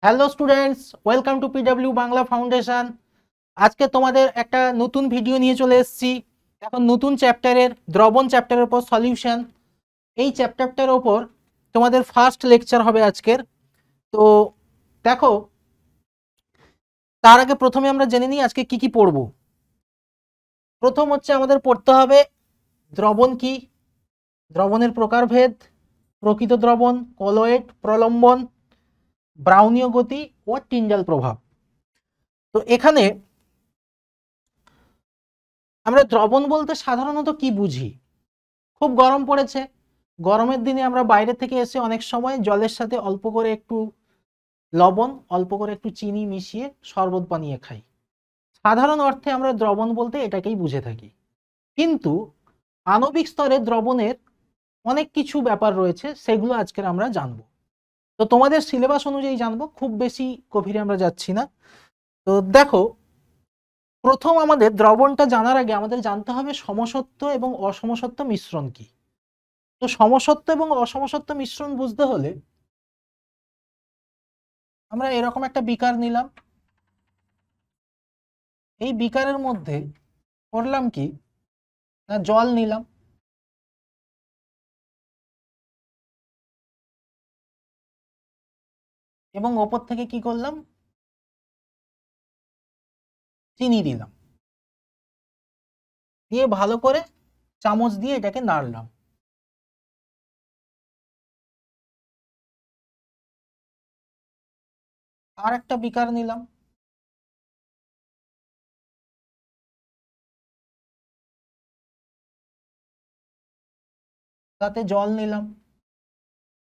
Hello students, welcome to PW Bangla foundation. আজকে তোমাদের একটা নতুন ভিডিও নিয়ে চলে এসেছি। এখন নতুন চ্যাপ্টারের দ্রবণ চ্যাপ্টারের উপর সলিউশন। এই চ্যাপ্টারটার ওপর তোমাদের ফার্স্ট লেকচার হবে আজকের। তো দেখো, তার আগে প্রথমে আমরা জেনে নিই আজকে কি কি পড়ব। প্রথম হচ্ছে আমাদের পড়তে হবে দ্রবণ কি, দ্রবণের প্রকারভেদ, প্রকৃত দ্রবণ, কলয়েড, প্রলম্বন, ব্রাউনীয় গতি ও টিন্ডাল প্রভাব। তো এখানে আমরা দ্রবণ বলতে সাধারণত কি বুঝি? খুব গরম পড়েছে, গরমের দিনে আমরা বাইরে থেকে এসে অনেক সময় জলের সাথে অল্প করে একটু লবণ, অল্প করে একটু চিনি মিশিয়ে শরবত বানিয়ে খাই। সাধারণ অর্থে আমরা দ্রবণ বলতে এটাকেই বুঝে থাকি। কিন্তু আণবিক স্তরে দ্রবণের অনেক কিছু ব্যাপার রয়েছে, সেগুলো আজকের আমরা জানবো। তো তোমাদের সিলেবাস অনুযায়ী জানবো, খুব বেশি গভীরে আমরা যাচ্ছি না। তো দেখো, প্রথম আমাদের দ্রবণটা জানার আগে আমাদের জানতে হবে সমসত্ব এবং অসমসত্ব মিশ্রণ কি। তো সমসত্ব এবং অসমসত্ব মিশ্রণ বুঝতে হলে আমরা এরকম একটা বিকার নিলাম। এই বিকারের মধ্যে করলাম কি না, জল নিলাম এবং ওপর থেকে কি করলাম, চিনি দিলাম, দিয়ে ভালো করে চামচ দিয়ে এটাকে নাড়লাম। আর একটা বিকার নিলাম, তাতে জল নিলাম,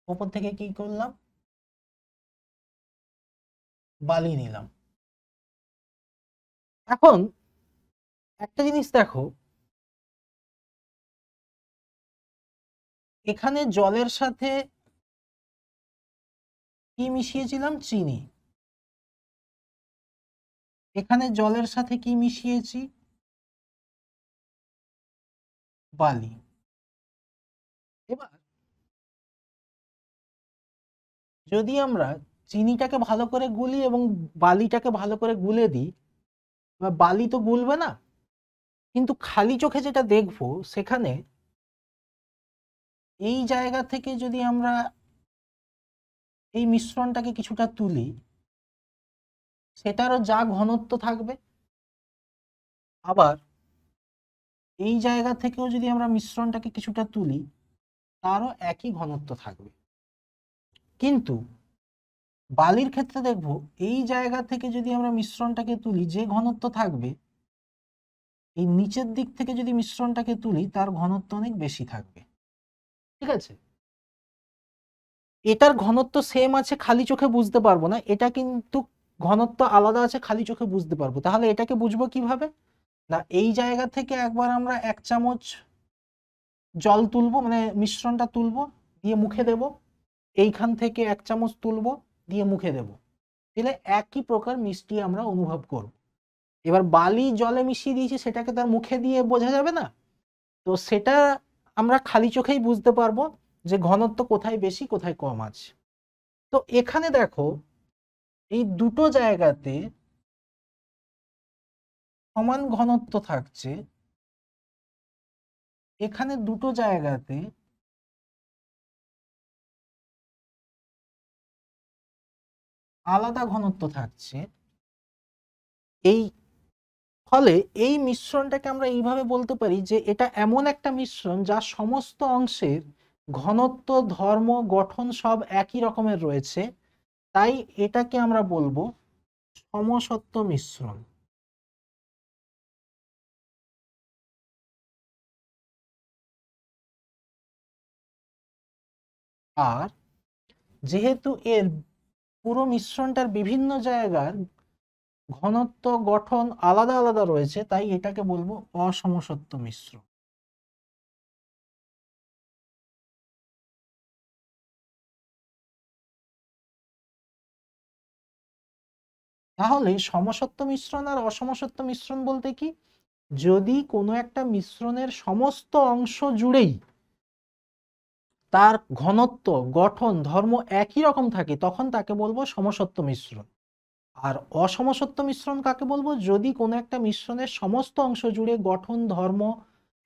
ওপর থেকে কি করলাম, বালি নিলাম। এখন একটা জিনিস দেখো, এখানে জলের সাথে কি মিশিয়েছিলাম, চিনি। এখানে জলের সাথে কি মিশিয়েছি, বালি। এবার যদি আমরা চিনিটাকে ভালো করে গুলি এবং বালিটাকে ভালো করে গুলে দিই, বালি তো গুলবে না, কিন্তু খালি চোখে যেটা দেখবো সেখানে এই জায়গা থেকে যদি আমরা এই মিশ্রণটাকে কিছুটা তুলি, সেটারও যা ঘনত্ব থাকবে, আবার এই জায়গা থেকেও যদি আমরা মিশ্রণটাকে কিছুটা তুলি, তারও একই ঘনত্ব থাকবে। কিন্তু বালির ক্ষেত্রে দেখবো এই জায়গা থেকে যদি আমরা মিশ্রণটাকে তুলি, যে ঘনত্ব থাকবে, এই নিচের দিক থেকে যদি মিশ্রণটাকে তুলি তার ঘনত্ব অনেক বেশি থাকবে। ঠিক আছে, এটার ঘনত্ব সেম আছে, খালি চোখে বুঝতে পারবো না, এটা কিন্তু ঘনত্ব আলাদা আছে, খালি চোখে বুঝতে পারবো। তাহলে এটাকে বুঝবো কিভাবে? না, এই জায়গা থেকে একবার আমরা 1 চামচ জল তুলবো, মানে মিশ্রণটা তুলবো, দিয়ে মুখে দেব। এইখান থেকে 1 চামচ তুলবো, দিয়ে মুখে দেব। তাহলে একই প্রকার মিষ্টি আমরা অনুভব করব। এবার বালি জলে মিশিয়ে দিয়েছি, সেটাকে তার মুখে দিয়ে বোঝা যাবে না, তো সেটা আমরা খালি চোখেই বুঝতে পারবো যে ঘনত্ব কোথায় বেশি কোথায় কম আছে। তো এখানে দেখো, এই দুটো জায়গাতে সমান ঘনত্ব থাকছে, এখানে দুটো জায়গাতে আলাদা ঘনত্ব থাকছে। এই ফলে এই মিশ্রণটাকে আমরা এইভাবে বলতে পারি যে এটা এমন একটা মিশ্রণ যা সমস্ত অংশের ঘনত্ব, ধর্ম, গঠন সব একই রকমের রয়েছে, তাই এটাকে আমরা বলবো সমসত্ব মিশ্রণ। আর যেহেতু এর পুরো মিশ্রণটার বিভিন্ন জায়গার ঘনত্ব, গঠন আলাদা আলাদা রয়েছে, তাই এটাকে বলবো অসমসত্ব মিশ্র। তাহলে সমসত্ব মিশ্রণ আর অসমসত্ব মিশ্রণ বলতে কি? যদি কোনো একটা মিশ্রণের সমস্ত অংশ জুড়েই তার ঘনত্ব, গঠন, ধর্ম একই রকম থাকে তখন তাকে বলবো সমসত্ব মিশ্রণ। আর অসমসত্ব মিশ্রণ কাকে বলবো? যদি কোনো একটা মিশ্রণের সমস্ত অংশ জুড়ে গঠন, ধর্ম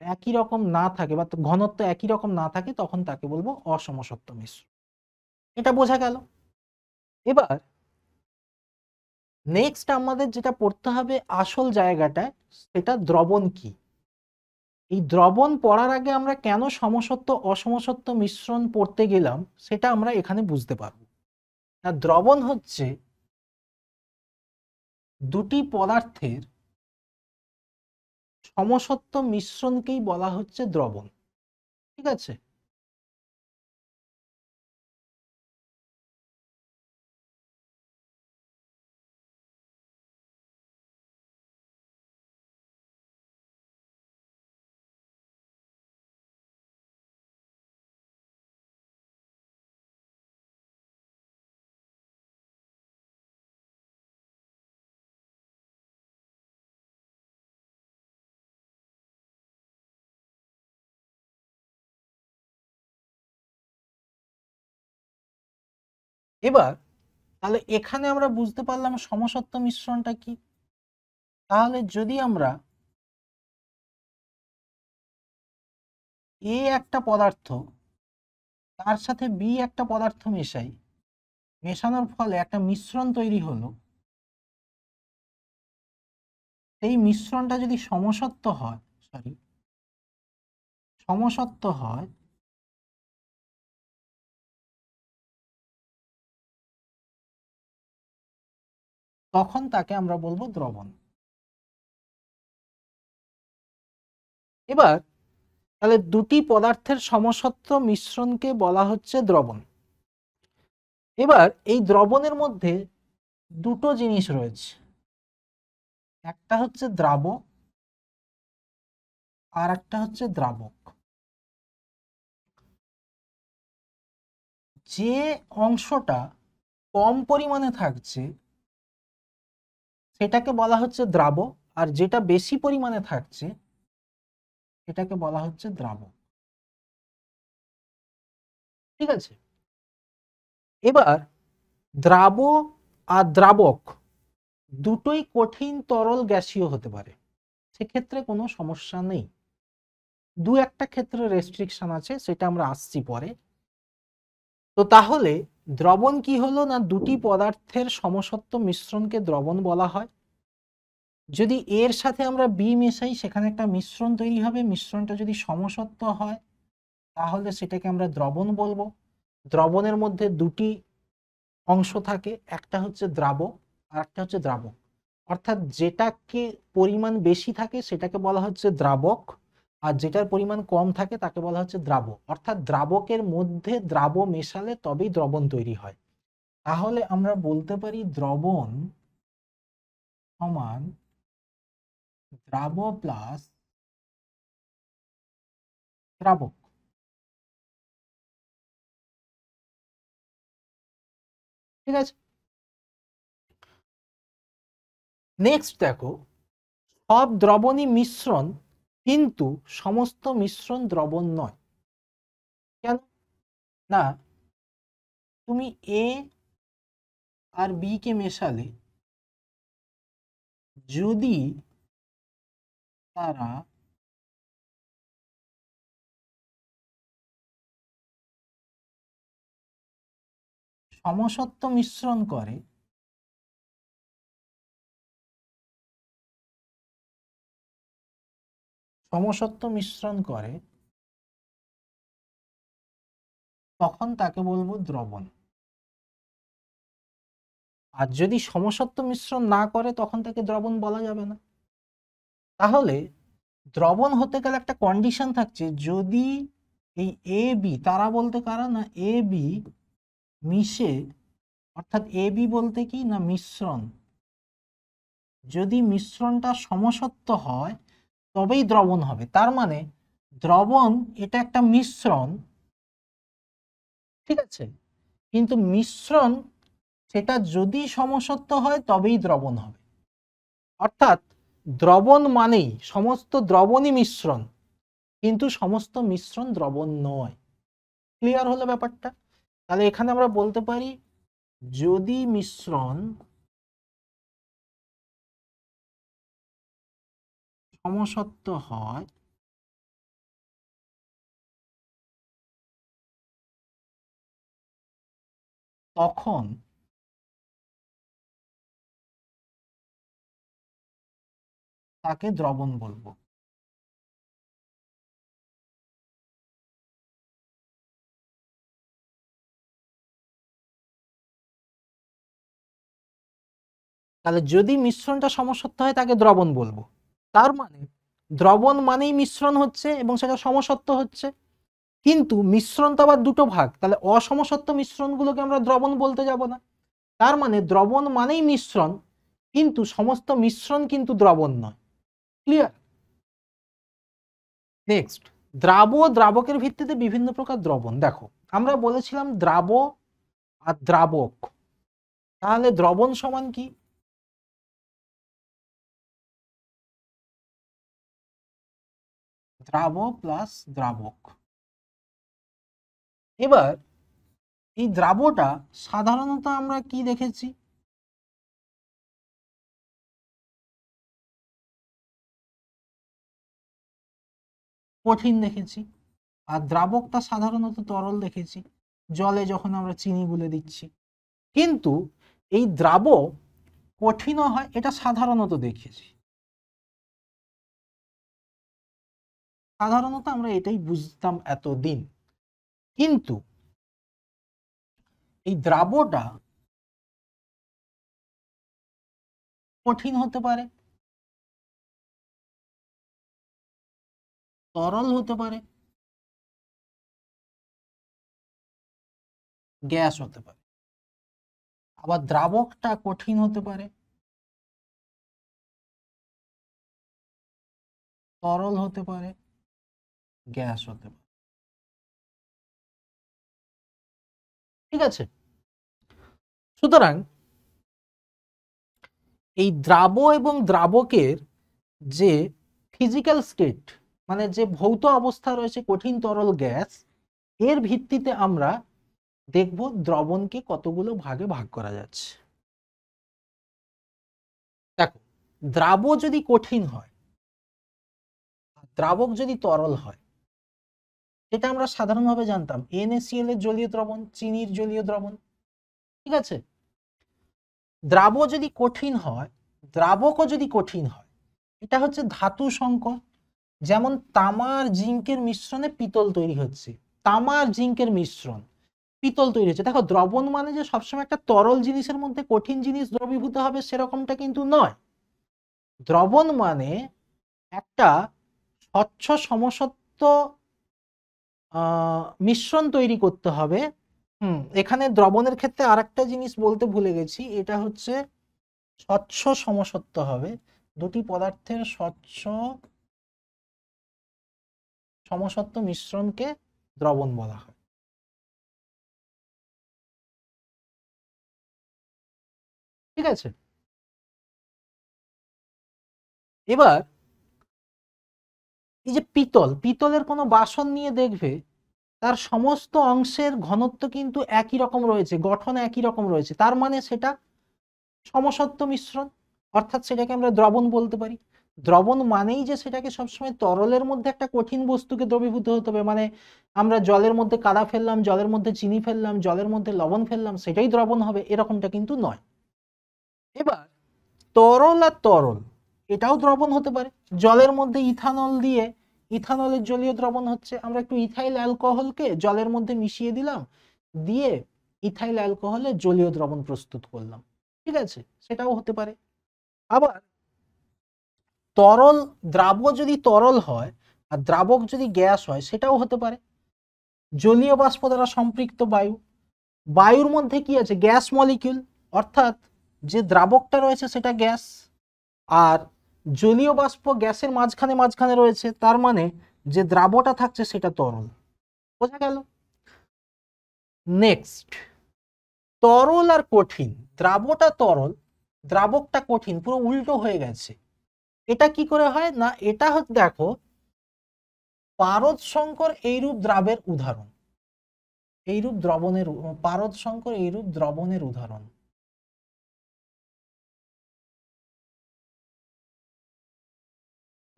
একই রকম না থাকে বা ঘনত্ব একই রকম না থাকে তখন তাকে বলবো অসমসত্ব মিশ্রণ। এটা বোঝা গেল। এবার নেক্সট আমাদের যেটা পড়তে হবে আসল জায়গাটায়, সেটা দ্রবণ কি। এই দ্রবণ পড়ার আগে আমরা কেন সমসত্ব অসমসত্ব মিশ্রণ পড়তে গেলাম সেটা আমরা এখানে বুঝতে পারবো। আর দ্রবণ হচ্ছে দুটি পদার্থের সমসত্ব মিশ্রণকেই বলা হচ্ছে দ্রবণ। ঠিক আছে? এবার তাহলে এখানে আমরা বুঝতে পারলাম সমসত্ব মিশ্রণটা কি। তাহলে যদি আমরা এ একটা পদার্থ তার সাথে বি একটা পদার্থ মেশাই, মেশানোর ফলে একটা মিশ্রণ তৈরি হলো, সেই মিশ্রণটা যদি সমসত্ব হয় তখন তাকে আমরা বলবো দ্রবণ। এবার তাহলে দুটি পদার্থের সমসত্ব মিশ্রণকে বলা হচ্ছে দ্রবণ। এবার এই দ্রবণের মধ্যে দুটো জিনিস রয়েছে, একটা হচ্ছে দ্রাবক আর একটা হচ্ছে দ্রাবক। যে অংশটা কম পরিমাণে থাকছে সেটাকে বলা হচ্ছে দ্রাবক, আর যেটা বেশি পরিমাণে থাকছে এটাকে বলা হচ্ছে দ্রাবক। ঠিক আছে? এবার দ্রাব আর দ্রাবক দুটোই কঠিন, তরল, গ্যাসীয় হতে পারে, সেক্ষেত্রে কোনো সমস্যা নেই। দু একটা ক্ষেত্রে রেস্ট্রিকশন আছে, সেটা আমরা আসছি পরে। তো তাহলে দ্রবণ কি হলো না, দুটি পদার্থের সমসত্ব মিশ্রণকে দ্রবণ বলা হয়। যদি এর সাথে আমরা বি মেশাই সেখানে একটা মিশ্রণ তৈরি হবে, মিশ্রণটা যদি সমসত্ব হয় তাহলে সেটাকে আমরা দ্রবণ বলবো। দ্রবণের মধ্যে দুটি অংশ থাকে, একটা হচ্ছে দ্রাবক আর একটা হচ্ছে দ্রাবক। অর্থাৎ যেটাকে পরিমাণ বেশি থাকে সেটাকে বলা হচ্ছে দ্রাবক, আর যেটার পরিমাণ কম থাকে তাকে বলা হচ্ছে দ্রাবক। অর্থাৎ দ্রাবকের মধ্যে দ্রাব মেশালে তবেই দ্রবণ তৈরি হয়। তাহলে আমরা বলতে পারি দ্রবণ সমান দ্রাব প্লাস দ্রাবক। ঠিক আছে? নেক্সট দেখো, সব দ্রবণই মিশ্রণ কিন্তু সমস্ত মিশ্রণ দ্রবণ নয়। কেন? না, তুমি এ আর বি কে মেশালে যদি তারা সমসত্ব মিশ্রণ করে তখন তাকে বলবো দ্রবণ। আর যদি সমসত্ব মিশ্রণ না করে তখন তাকে দ্রবণ বলা যাবে না। তাহলে দ্রবণ হতে গেলে একটা কন্ডিশন থাকছে, যদি এই এ বি, তারা বলতে কারা না, এ বি মিশে, অর্থাৎ এ বি বলতে কি না মিশ্রণ, যদি মিশ্রণটা সমসত্ব হয় তবেই দ্রবণ হবে। তার মানে দ্রবণ এটা একটা মিশ্রণ, ঠিক আছে, কিন্তু মিশ্রণ সেটা যদি সমসত্ব হয় তবেই দ্রবণ হবে। অর্থাৎ দ্রবণ মানেই সমস্ত দ্রবণই মিশ্রণ, কিন্তু সমস্ত মিশ্রণ দ্রবণ নয়। ক্লিয়ার হলো ব্যাপারটা? তাহলে এখানে আমরা বলতে পারি যদি মিশ্রণ সমসত্ব হয় তখন তাকে দ্রবণ বলবো। তাহলে যদি মিশ্রণটা সমসত্ব হয় তাকে দ্রবণ বলবো, তার মানে দ্রবণ মানেই মিশ্রণ হচ্ছে এবং সেটা সমসত্ব হচ্ছে। কিন্তু মিশ্রণ তো আবার দুটো ভাগ, তাহলে অসমসত্ব মিশ্রণগুলোকে আমরা দ্রবণ বলতে যাব না। তার মানে দ্রবণ মানেই মিশ্রণ, কিন্তু সমস্ত মিশ্রণ কিন্তু দ্রবণ নয়। ক্লিয়ার? নেক্সট, দ্রাবকের ভিত্তিতে বিভিন্ন প্রকার দ্রবণ। দেখো আমরা বলেছিলাম দ্রাব আর দ্রাবক, তাহলে দ্রবণ সমান কি? দ্রাব প্লাস দ্রাবক। এবার এই দ্রাবটা সাধারণত আমরা কি দেখেছি? কঠিন দেখেছি। আর দ্রাবকটা সাধারণত তরল দেখেছি, জলে যখন আমরা চিনি গুলে দিচ্ছি। কিন্তু এই দ্রাবক কঠিনও হয় এটা সাধারণত দেখেছি। সাধারণত আমরা এটাই বুঝতাম এতদিন। কিন্তু এই দ্রাবটা কঠিন হতে পারে, তরল হতে পারে, গ্যাস হতে পারে। আবার দ্রাবকটা কঠিন হতে পারে, তরল হতে পারে, গ্যাস হতে পারে। ঠিক আছে? সুতরাং এই দ্রাব এবং দ্রাবকের যে ফিজিক্যাল স্টেট, মানে যে ভৌত অবস্থা রয়েছে কঠিন, তরল, গ্যাস, এর ভিত্তিতে আমরা দেখব দ্রবণকে কতগুলো ভাগে ভাগ করা যাচ্ছে। দেখো, দ্রাব যদি কঠিন হয়, দ্রাবক যদি তরল হয়, এটা আমরা সাধারণভাবে জানতাম NaCl এর জলীয় দ্রবণ, চিনির জলীয় দ্রবণ। ঠিক আছে? দ্রাব যদি কঠিন হয়, দ্রাবকও যদি কঠিন হয়, এটা হচ্ছে ধাতু সংকর। যেমন তামার জিঙ্কের মিশ্রণে পিতল তৈরি হচ্ছে, তামার জিঙ্কের মিশ্রণ, পিতল তৈরি হচ্ছে। দেখো, দ্রবণ মানে যে সবসময় একটা তরল জিনিসের মধ্যে কঠিন জিনিস দ্রবীভূত হবে সেরকমটা কিন্তু নয়। দ্রবণ মানে একটা স্বচ্ছ সমসত্ব মিশ্রণ তৈরি করতে হবে। এখানে দ্রবণের ক্ষেত্রে আরেকটা জিনিস বলতে ভুলে গেছি, এটা হচ্ছে স্বচ্ছ সমসত্ব হবে, দুটি পদার্থের স্বচ্ছ সমসত্ব মিশ্রণকে দ্রবণ বলা হয়। ঠিক আছে? এবার এই যে পিতলের কোনো বাসন নিয়ে দেখবে তার সমস্ত অংশের ঘনত্ব কিন্তু একই রকম রয়েছে, গঠন একই রকম রয়েছে, তার মানে সেটা সমসত্ব মিশ্রণ, অর্থাৎ সেটাকে আমরা দ্রবণ বলতে পারি। দ্রবণ মানেই যে সেটাকে সবসময় তরলের মধ্যে একটা কঠিন বস্তুকে দ্রবীভূত হতে হবে, মানে আমরা জলের মধ্যে কাদা ফেললাম, জলের মধ্যে চিনি ফেললাম, জলের মধ্যে লবণ ফেললাম, সেটাই দ্রবণ হবে, এরকমটা কিন্তু নয়। এবার তরল আর তরল এটাও দ্রবণ হতে পারে। জলের মধ্যে ইথানল দিয়ে, ইথানলের জলীয় দ্রবণ হচ্ছে, আমরা একটু ইথাইল অ্যালকোহলকে জলের মধ্যে মিশিয়ে দিলাম, দিয়ে ইথাইল অ্যালকোহলের জলীয় দ্রবণ প্রস্তুত করলাম। ঠিক আছে? সেটাও হতে পারে। আবার তরল, দ্রাব যদি তরল হয় আর দ্রাবক যদি গ্যাস হয় সেটাও হতে পারে। জলীয় বাষ্প দ্বারা সম্পৃক্ত বায়ু, বায়ুর মধ্যে কি আছে? গ্যাস মলিকিউল, অর্থাৎ যে দ্রাবকটা রয়েছে সেটা গ্যাস, আর জলীয় বাষ্প গ্যাসের মাঝখানে মাঝখানে রয়েছে, তার মানে যে দ্রাবটা থাকছে সেটা তরল। বোঝা গেল? নেক্সট, তরল আর কঠিন, দ্রাবটা তরল, দ্রাবকটা কঠিন, পুরো উল্টো হয়ে গেছে। এটা কি করে হয় না, এটা হচ্ছে, দেখো, পারদ সংকর এইরূপ দ্রাবের উদাহরণ। এইরূপ দ্রবণের পারদ সংকর এইরূপ দ্রবণের উদাহরণ।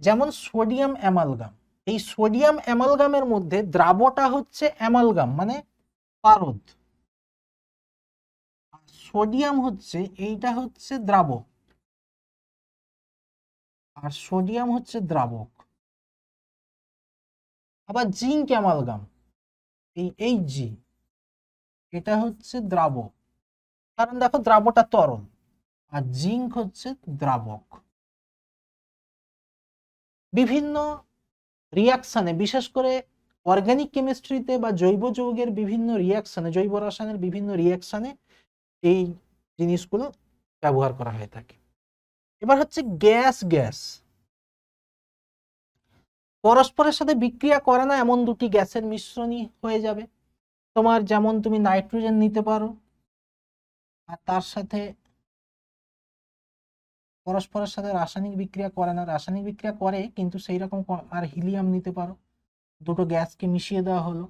যেমন সোডিয়াম অ্যামালগাম, এই সোডিয়াম অ্যামালগামের মধ্যে দ্রাবটা হচ্ছে অ্যামালগাম মানে পারদ, সোডিয়াম হচ্ছে এইটা হচ্ছে দ্রাবক, আর সোডিয়াম হচ্ছে দ্রাবক। আবার জিঙ্ক অ্যামালগাম, এই Hg এটা হচ্ছে দ্রাবক, কারণ দেখো দ্রাবটা তরল, আর জিঙ্ক হচ্ছে দ্রাবক। বিভিন্ন রিয়াকশনে, বিশেষ করে অর্গানিক কেমিস্ট্রিতে বা জৈব যৌগের বিভিন্ন রিয়াকশনে, জৈব রসায়নের বিভিন্ন রিয়াকশনে এই জিনিসগুলো ব্যবহার করা হয়ে থাকে। এবার হচ্ছে গ্যাস। গ্যাস পরস্পরের সাথে বিক্রিয়া করে না এমন দুটি গ্যাসের মিশ্রণই হয়ে যাবে। তোমার যেমন তুমি নাইট্রোজেন নিতে পারো, আর তার সাথে পরস্পরের সাথে রাসায়নিক বিক্রিয়া করে না, রাসায়নিক বিক্রিয়া করে কিন্তু সেই রকম আর হিলিয়াম নিতে পারো। দুটো গ্যাসকে মিশিয়ে দেওয়া হলো,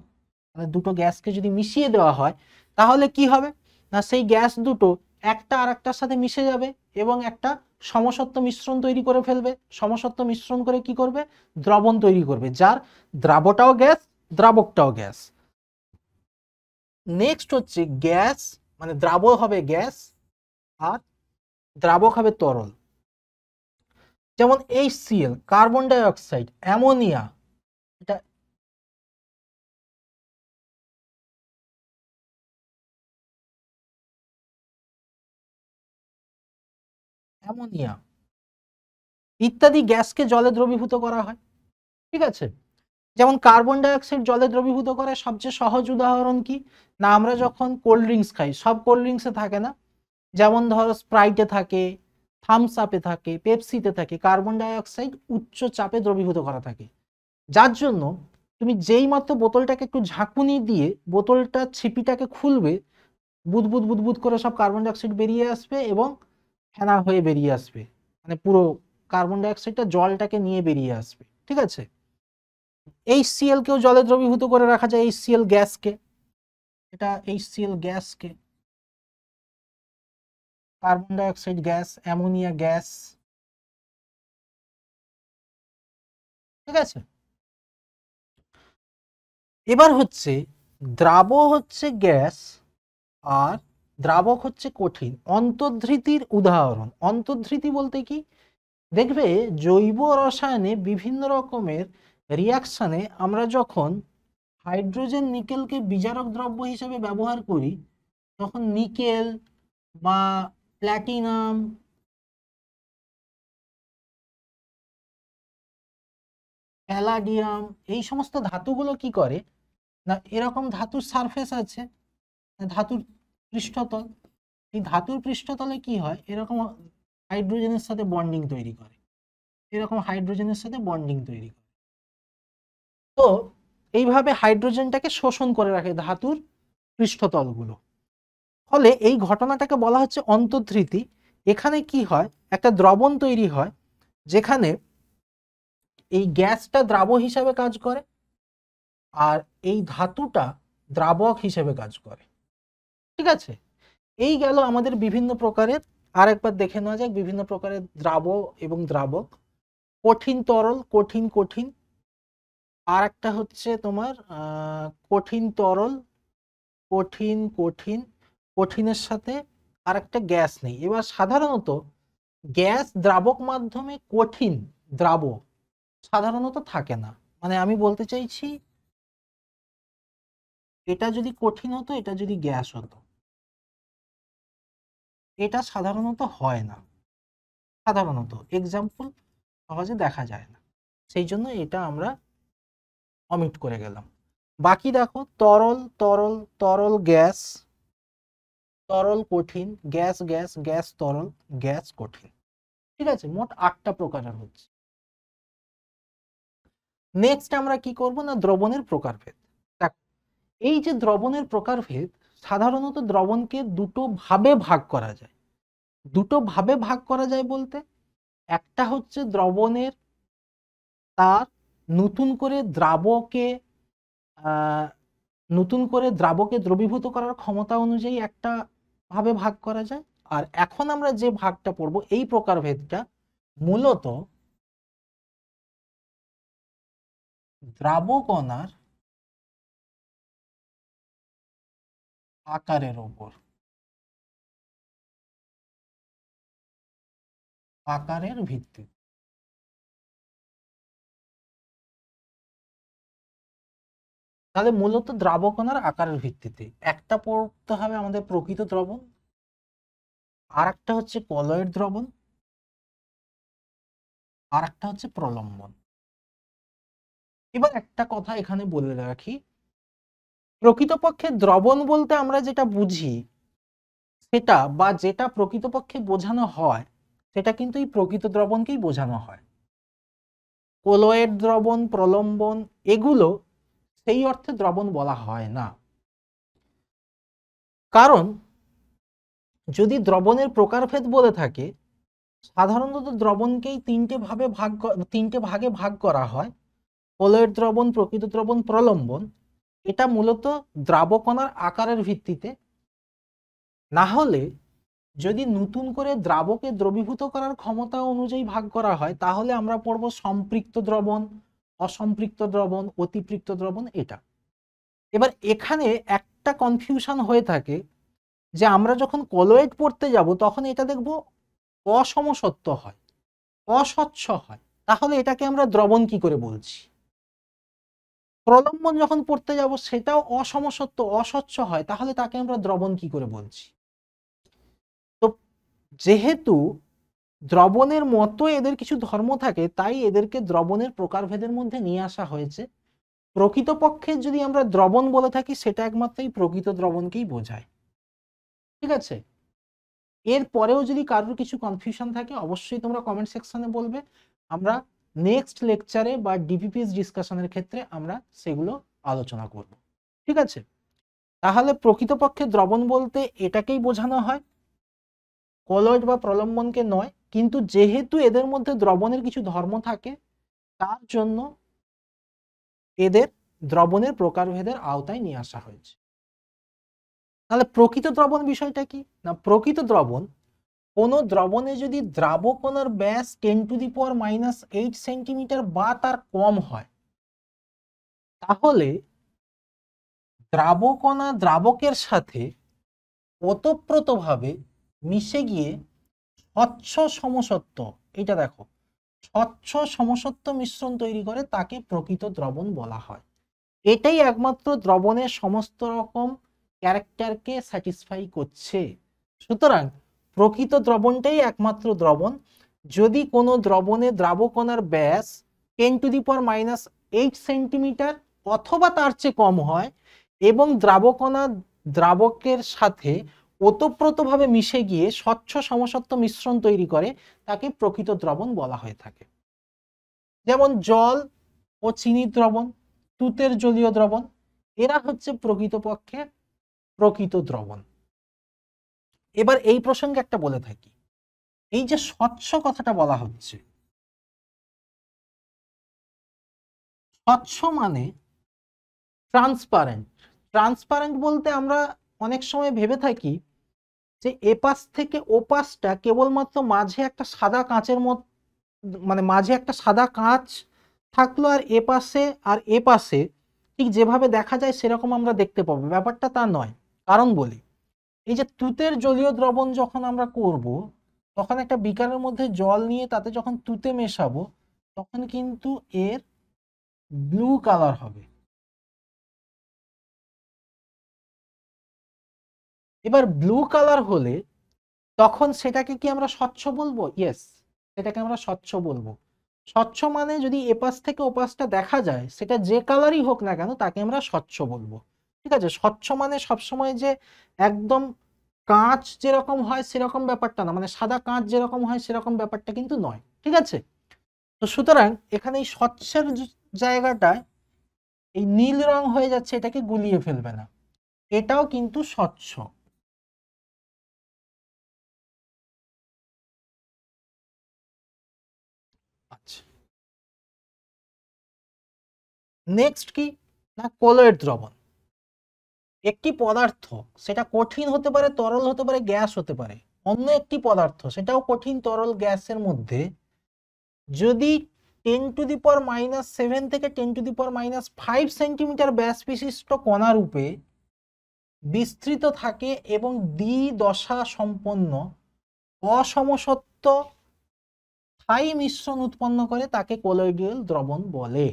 দুটো গ্যাসকে যদি মিশিয়ে দেওয়া হয় তাহলে কি হবে না, সেই গ্যাস দুটো একটা আর একটার সাথে মিশে যাবে এবং একটা সমসত্ব মিশ্রণ তৈরি করে ফেলবে। সমসত্ব মিশ্রণ করে কি করবে, দ্রবণ তৈরি করবে, যার দ্রাবটাও গ্যাস দ্রাবকটাও গ্যাস। নেক্সট হচ্ছে গ্যাস মানে দ্রাব হবে গ্যাস আর দ্রাবক হবে তরল। যেমন HCl, carbon die oxide, ammonia, এটা অ্যামোনিয়া ইত্যাদি গ্যাসকে জলে দ্রবীভূত করা হয়। ঠিক আছে, যেমন কার্বন ডাই অক্সাইড জলে দ্রবীভূত করে সবচেয়ে সহজ উদাহরণ কি না, আমরা যখন কোল্ড ড্রিঙ্কস খাই, সব কোল্ড ড্রিঙ্কসে থাকে না, যেমন ধরো স্প্রাইটে থাকে, থামস আপে থাকে, পেপসিতে থাকে, কার্বন ডাই অক্সাইড উচ্চ চাপে দ্রবীভূত করা থাকে, যার জন্য তুমি যেই মাত্র বোতলটাকে একটু ঝাঁকুনি দিয়ে বোতলটা ছিপিটাকে খুলবে, বুদবুদ বুদবুদ করে সব কার্বন ডাই অক্সাইড বেরিয়ে আসবে এবং ফেনা হয়ে বেরিয়ে আসবে, মানে পুরো কার্বন ডাই অক্সাইডটা জলটাকে নিয়ে বেরিয়ে আসবে। ঠিক আছে, HCl কেও জলে দ্রবীভূত করে রাখা যায়, HCl গ্যাসকে, এটা HCl গ্যাসকে, carbon die oxide gas, ammonia gas. ঠিক আছে, এবার হচ্ছে দ্রাব হচ্ছে গ্যাস আর দ্রাবক হচ্ছে কঠিন। অন্তর্ধৃতির উদাহরণ, অন্তর্ধৃতি বলতে কি, দেখবে জৈব রসায়নে বিভিন্ন রকমের রিয়াকশনে আমরা যখন হাইড্রোজেন নিকেলকে বিজারক দ্রব্য হিসেবে ব্যবহার করি, তখন নিকেল বা প্ল্যাটিনাম, প্যালাডিয়াম, এই সমস্ত ধাতুগুলো কি করে না, এরকম ধাতুর সারফেস আছে, ধাতুর পৃষ্ঠতল, এই ধাতুর পৃষ্ঠতলে কি হয়, এরকম হাইড্রোজেনের সাথে বন্ডিং তৈরি করে, এরকম হাইড্রোজেনের সাথে বন্ডিং তৈরি করে। তো এইভাবে হাইড্রোজেনটাকে শোষণ করে রাখে ধাতুর পৃষ্ঠতলগুলো, ফলে এই ঘটনাটাকে বলা হচ্ছে অন্তর্ধৃতি। এখানে কি হয়, একটা দ্রবণ তৈরি হয় যেখানে এই গ্যাসটা দ্রাবক হিসাবে কাজ করে আর এই ধাতুটা দ্রাবক হিসেবে কাজ করে। ঠিক আছে, এই গেল আমাদের বিভিন্ন প্রকারের, আরেকবার দেখে নেওয়া যাক বিভিন্ন প্রকারের দ্রাব এবং দ্রাবক। কঠিন তরল, কঠিন কঠিন, আর একটা হচ্ছে তোমার কঠিন তরল, কঠিন কঠিন, কঠিনের সাথে আর একটা গ্যাস নেই। এবার সাধারণত গ্যাস দ্রাবক মাধ্যমে কঠিন দ্রাবক সাধারণত থাকে না, মানে আমি বলতে চাইছি এটা যদি কঠিন হতো, এটা যদি গ্যাস হতো, এটা সাধারণত হয় না, সাধারণত এক্সাম্পল সহজে দেখা যায় না, সেই জন্য এটা আমরা অমিট করে গেলাম। বাকি দেখো তরল তরল, তরল গ্যাস, তরল কঠিন, গ্যাস গ্যাস, গ্যাস তরল, গ্যাস কঠিন। ঠিক আছে, মোট 8টা প্রকারের হচ্ছে। নেক্সট আমরা কি করব না, দ্রবণের প্রকারভেদ। দেখো এই যে দ্রবণের প্রকারভেদ, সাধারণত দ্রবণকে দুটো ভাবে ভাগ করা যায়। দুটো ভাবে ভাগ করা যায় বলতে, একটা হচ্ছে দ্রবণের তার নতুন করে দ্রাবকে নতুন করে দ্রাবকে দ্রবীভূত করার ক্ষমতা অনুযায়ী একটা ভাবে ভাগ করা যায়। আর এখন আমরা যে ভাগটা পড়ব এই প্রকারভেদটা মূলত দ্রাবকণার আকারের উপর, আকারের ভিত্তি। তাহলে মূলত দ্রাবকণার আকারের ভিত্তিতে একটা পড়তে হবে আমাদের প্রকৃত দ্রবণ, আর একটা হচ্ছে কলয়েড দ্রবণ, আর একটা হচ্ছে প্রলম্বন। এবার একটা কথা এখানে বলে রাখি, প্রকৃতপক্ষে দ্রবণ বলতে আমরা যেটা বুঝি সেটা বা যেটা প্রকৃতপক্ষে বোঝানো হয় সেটা কিন্তু এই প্রকৃত দ্রবণকেই বোঝানো হয়। কলয়েড দ্রবণ, প্রলম্বন এগুলো সেই অর্থে দ্রবণ বলা হয় না। কারণ যদি দ্রবণের প্রকারভেদ বলে থাকে, সাধারণত দ্রবণকেই তিনটে ভাগে ভাগ করা হয়, কলয়েড দ্রবণ, প্রকৃত দ্রবণ, প্রলম্বন। এটা মূলত দ্রাবকণার আকারের ভিত্তিতে। না হলে যদি নতুন করে দ্রাবকে দ্রবীভূত করার ক্ষমতা অনুযায়ী ভাগ করা হয় তাহলে আমরা পড়ব সম্পৃক্ত দ্রবণ, অসম্পৃক্ত দ্রবণ, অতিপৃক্ত দ্রবণ। এটা এবার এখানে একটা কনফিউশন হয়ে থাকে যে আমরা যখন কলয়েড পড়তে যাব তখন এটা দেখব অসমসত্ব হয়, অস্বচ্ছ হয়, তাহলে এটাকে আমরা দ্রবণ কি করে বলছি। প্রলম্বন যখন পড়তে যাব সেটাও অসমসত্ব, অস্বচ্ছ হয়, তাহলে তাকে আমরা দ্রবণ কি করে বলছি। তো যেহেতু দ্রবণের মতো এদের কিছু ধর্ম থাকে তাই এদেরকে দ্রবণের প্রকারভেদের মধ্যে নিয়ে আসা হয়েছে। প্রকৃতপক্ষে যদি আমরা দ্রবণ বলে থাকি সেটা একমাত্রই প্রকৃত দ্রবণকেই বোঝায়। ঠিক আছে, এর পরেও যদি কারোর কিছু কনফিউশন থাকে অবশ্যই তোমরা কমেন্ট সেকশনে বলবে, আমরা নেক্সট লেকচারে বা ডিপিপিএস ডিসকাশনের ক্ষেত্রে আমরা সেগুলো আলোচনা করব। ঠিক আছে, তাহলে প্রকৃতপক্ষে দ্রবণ বলতে এটাকেই বোঝানো হয়, কলয়েড বা প্রলম্বনকে নয়। কিন্তু যেহেতু এদের মধ্যে দ্রবণের কিছু ধর্ম থাকে তার জন্য এদের দ্রবণের প্রকারভেদের আওতায় নিয়ে আসা হয়েছে। তাহলে প্রকৃত দ্রবণ বিষয়টা কি না, প্রকৃত দ্রবণ কোন দ্রবণে যদি দ্রাবকণার ব্যাস 10⁻⁻8 সেন্টিমিটার বা তার কম হয় তাহলে দ্রাবকণা দ্রাবকের সাথে ওতপ্রোতভাবে মিশে গিয়ে স্বচ্ছ সমসত্ব, এটা দেখো, স্বচ্ছ সমসত্ব মিশ্রণ তৈরি করে, তাকে প্রকৃত দ্রবণ বলা হয়। এটাই একমাত্র দ্রবণের সমস্ত রকম ক্যারেক্টারকে স্যাটিসফাই করছে। সুতরাং প্রকৃত দ্রবণটাই একমাত্র দ্রবণ। যদি কোনো দ্রবণে দ্রাবকণার ব্যাস 10⁻⁸ সেন্টিমিটার অথবা তার চেয়ে কম হয় এবং দ্রাবকণা দ্রাবকের সাথে ওতপ্রোতভাবে মিশে গিয়ে স্বচ্ছ সমসত্ব মিশ্রণ তৈরি করে, তাকে প্রকৃত দ্রবণ বলা হয়ে থাকে। যেমন জল ও চিনির দ্রবণ, তুতের জলীয় দ্রবণ, এরা হচ্ছে প্রকৃতপক্ষে প্রকৃত দ্রবণ। এবার এই প্রসঙ্গে একটা বলে থাকি, এই যে স্বচ্ছ কথাটা বলা হচ্ছে, স্বচ্ছ মানে ট্রান্সপারেন্ট। ট্রান্সপারেন্ট বলতে আমরা অনেক সময় ভেবে থাকি যে এপাশ থেকে ওপাশটা কেবলমাত্র মাঝে একটা সাদা কাঁচের মতো, মানে মাঝে একটা সাদা কাঁচ থাকলো আর এপাশে ঠিক যেভাবে দেখা যায় সেরকম আমরা দেখতে পাবো। ব্যাপারটা তা নয়। কারণ বলি, এই যে তুতের জলীয় দ্রবণ যখন আমরা করব তখন একটা বিকারের মধ্যে জল নিয়ে তাতে যখন তুতে মেশাবো তখন কিন্তু এর ব্লু কালার হবে। এবার ব্লু কালার হলে তখন সেটাকে কি আমরা স্বচ্ছ বলবো? ইয়েস, সেটাকে আমরা স্বচ্ছ বলবো। স্বচ্ছ মানে যদি এপাশ থেকে ওপাশটা দেখা যায় সেটা যে কালারই হোক না কেন তাকে আমরা স্বচ্ছ বলবো। ঠিক আছে, স্বচ্ছ মানে সবসময় যে একদম কাঁচ যেরকম হয় সেরকম ব্যাপারটা না, মানে সাদা কাঁচ যেরকম হয় সেরকম ব্যাপারটা কিন্তু নয়। ঠিক আছে, তো সুতরাং এখানে এই স্বচ্ছের জায়গাটায় এই নীল রং হয়ে যাচ্ছে, এটাকে গুলিয়ে ফেলবে না, এটাও কিন্তু স্বচ্ছ। আচ্ছা, নেক্সট কি না, কলয়েড দ্রবণ। একটি পদার্থ, সেটা কঠিন হতে পারে, তরল হতে পারে, গ্যাস হতে পারে, অন্য একটি পদার্থ সেটাও কঠিন তরল গ্যাসের মধ্যে যদি 10⁻⁻7 থেকে 10⁻⁵ সেন্টিমিটার ব্যাস বিশিষ্ট কণা রূপে বিস্তৃত থাকে এবং দ্বিদশা সম্পন্ন অসমসত্ব স্থায়ী মিশ্রণ উৎপন্ন করে, তাকে কলোয়েডিয়াল দ্রবণ বলে।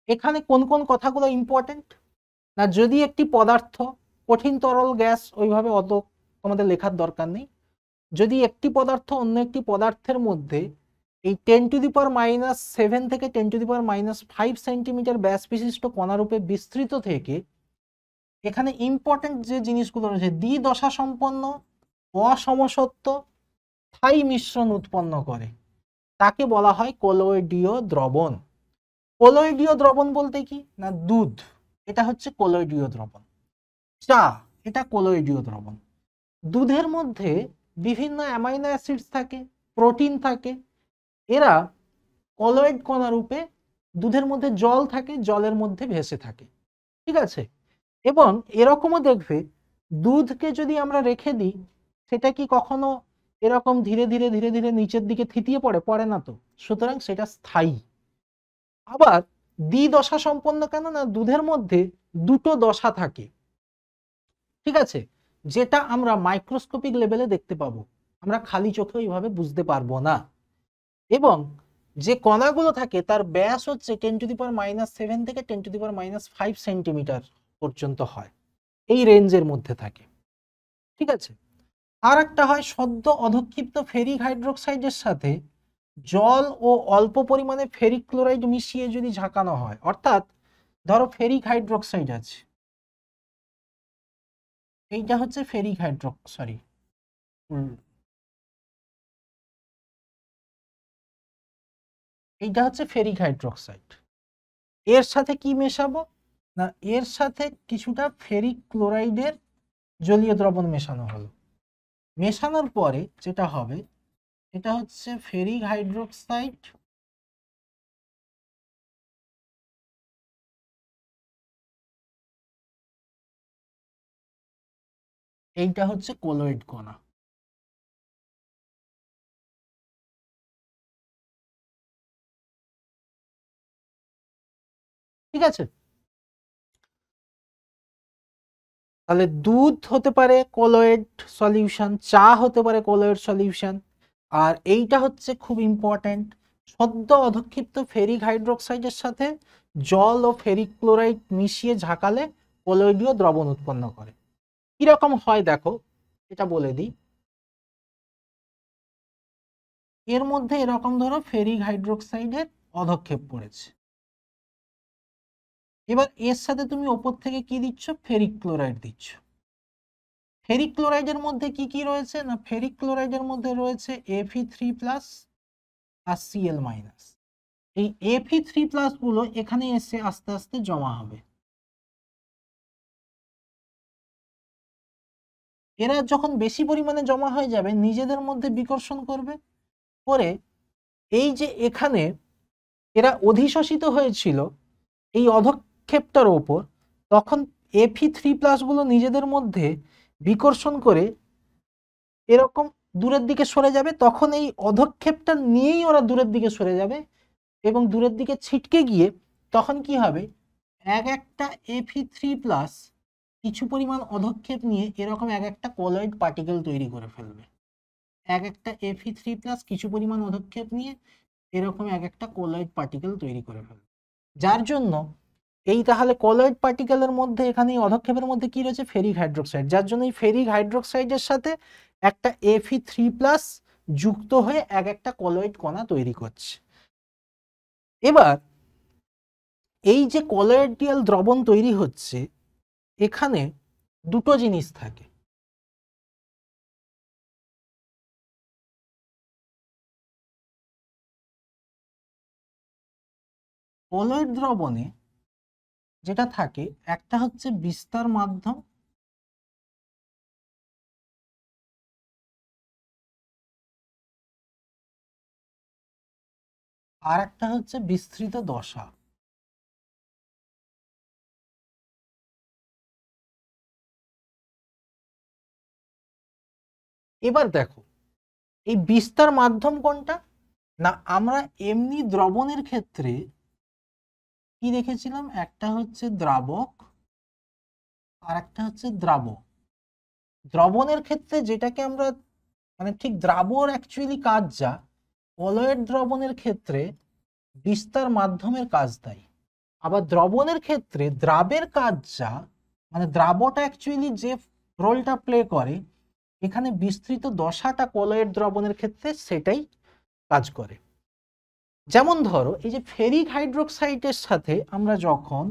এখানে কোন কোন কথাগুলো ইম্পর্টেন্ট না, যদি একটি পদার্থ, কঠিন তরল গ্যাস ওইভাবে অত তোমাদের লেখার দরকার নেই, যদি একটি পদার্থ অন্য একটি পদার্থের মধ্যে এই 10⁻⁷ থেকে 10⁻⁵ সেন্টিমিটার ব্যাস বিশিষ্ট কণারূপে বিস্তৃত থেকে, এখানে ইম্পর্টেন্ট যে জিনিসগুলো রয়েছে, দ্বিদশা সম্পন্ন অসমসত্ব স্থায়ী মিশ্রণ উৎপন্ন করে, তাকে বলা হয় কলোয়েডীয় দ্রবণ। কলোয়েডীয় দ্রবণ বলতে কি না, দুধ এটা হচ্ছে কলোয়েডীয় দ্রবণ, চা এটা কলোয়েডীয় দ্রবণ। দুধের মধ্যে বিভিন্ন অ্যামাইনো অ্যাসিডস থাকে, প্রোটিন থাকে, এরা কলোয়েড কণা রূপে দুধের মধ্যে জল থাকে, জলের মধ্যে ভেসে থাকে, ঠিক আছে। এবং এরকমও দেখবে দুধকে যদি আমরা রেখে দিই, সেটা কি কখনো এরকম ধীরে ধীরে ধীরে ধীরে নিচের দিকে থিতিয়ে পড়ে? পড়ে না তো, সুতরাং সেটা স্থায়ী। আবার দ্বিদশা সম্পন্ন কেন না, দুধের মধ্যে দুটো দশা থাকে, ঠিক আছে, যেটা আমরা মাইক্রোস্কোপিক লেভেলে দেখতে পাবো, আমরা খালি চোখে ওইভাবে বুঝতে পারবো না। এবং যে কণাগুলো থাকে তার ব্যাস হচ্ছে 10⁻⁷ থেকে 10⁻⁵ সেন্টিমিটার পর্যন্ত হয়, এই রেঞ্জের মধ্যে থাকে, ঠিক আছে। আর একটা হয় সদ্য অধক্ষিপ্ত ফেরিক হাইড্রোক্সাইডের সাথে জল ও অল্প পরিমাণে ফেরিক ক্লোরাইড মিশিয়ে যদি ঝাঁকানো হয়, অর্থাৎ ধরো ফেরিক হাইড্রোক্সাইড আছে, এইটা হচ্ছে ফেরিক সরি এইটা হচ্ছে ফেরিক হাইড্রোক্সাইড, এর সাথে কি মেশাবো না, এর সাথে কিছুটা ফেরিক ক্লোরাইডের জলীয় দ্রবণ মেশানো হলো, মেশানোর পরে যেটা হবে এটা হচ্ছে ফেরিক হাইড্রোক্সাইড, এইটা হচ্ছে কোলয়েড কণা, ঠিক আছে। তাহলে দুধ হতে পারে কোলয়েড সলিউশন, চা হতে পারে কোলয়েড সলিউশন, আর এইটা হচ্ছে খুব ইম্পর্ট্যান্ট, সদ্য অধক্ষিপ্ত ফেরিক হাইড্রোক্সাইডের সাথে জল ও ফেরিক ক্লোরাইড মিশিয়ে ঝাঁকালে কোলয়েডীয় দ্রবণ উৎপন্ন করে। কিরকম হয় দেখো, এটা বলে দিই। এর মধ্যে এরকম ধরো ফেরিক হাইড্রোক্সাইডের অধক্ষেপ পড়েছে, এবার এর সাথে তুমি ওপর থেকে কি দিচ্ছ, ফেরিক ক্লোরাইড দিচ্ছ। ফেরিক ক্লোরাইডের মধ্যে কি কি রয়েছে না, ফেরিক ক্লোরাইডের মধ্যে রয়েছে Fe3+ আর Cl-। এই Fe3+ গুলো এখানে এসে আস্তে আস্তে জমা হবে, এরা যখন বেশি পরিমাণে জমা হয়ে যাবে নিজেদের মধ্যে বিকর্ষণ করবে, করে এই যে এখানে এরা অধিশোষিত হয়েছিল এই অধক্ষেপটার ওপর, তখন Fe3+ গুলো নিজেদের মধ্যে বিকর্ষণ করে এরকম দূরের দিকে সরে যাবে, তখন এই অধক্ষেপটা নিয়েই ওরা দূরের দিকে সরে যাবে এবং দূরের দিকে ছিটকে গিয়ে তখন কি হবে, এক একটা Fe3+ কিছু পরিমাণ অধক্ষেপ নিয়ে এরকম এক একটা কোলয়েড পার্টিকেল তৈরি করে ফেলবে, এক একটা Fe3+ কিছু পরিমাণ অধক্ষেপ নিয়ে এরকম এক একটা কোলয়েড পার্টিকেল তৈরি করে ফেলবে, যার জন্য এই তাহলে কলয়েড পার্টিকেলের মধ্যে এখানে অধক্ষেপের মধ্যে কি রয়েছে, ফেরিক হাইড্রোক্সাইড, যার জন্য এই ফেরিক হাইড্রোক্সাইডের সাথে একটা Fe3+ যুক্ত হয়ে এক একটা কলয়েড কণা তৈরি করছে। এবার এই যে কলয়েডিয়াল দ্রবণ তৈরি হচ্ছে, এখানে দুটো জিনিস থাকে, কলয়েড দ্রবণে যেটা থাকে একটা হচ্ছে বিস্তার মাধ্যম, আর একটা হচ্ছে বিস্তৃত দশা। এবার দেখো এই বিস্তার মাধ্যম কোনটা, না আমরা এমনি দ্রবণের ক্ষেত্রে কি দেখেছিলাম, একটা হচ্ছে দ্রাবক আর একটা হচ্ছে দ্রাবক। দ্রবণের ক্ষেত্রে যেটাকে আমরা মানে ঠিক দ্রাবর অ্যাকচুয়ালি কাজ যা, কলয়েড দ্রবণের ক্ষেত্রে বিস্তার মাধ্যমের কাজ দেয়। আবার দ্রবণের ক্ষেত্রে দ্রাবের কাজ যা, মানে দ্রাবটা অ্যাকচুয়ালি যে রোলটা প্লে করে, এখানে বিস্তৃত দশাটা কলয়েড দ্রবণের ক্ষেত্রে সেটাই কাজ করে। যেমন ধরো এই যে ফেরিক হাইড্রোক্সাইডের সাথে আমরা যখন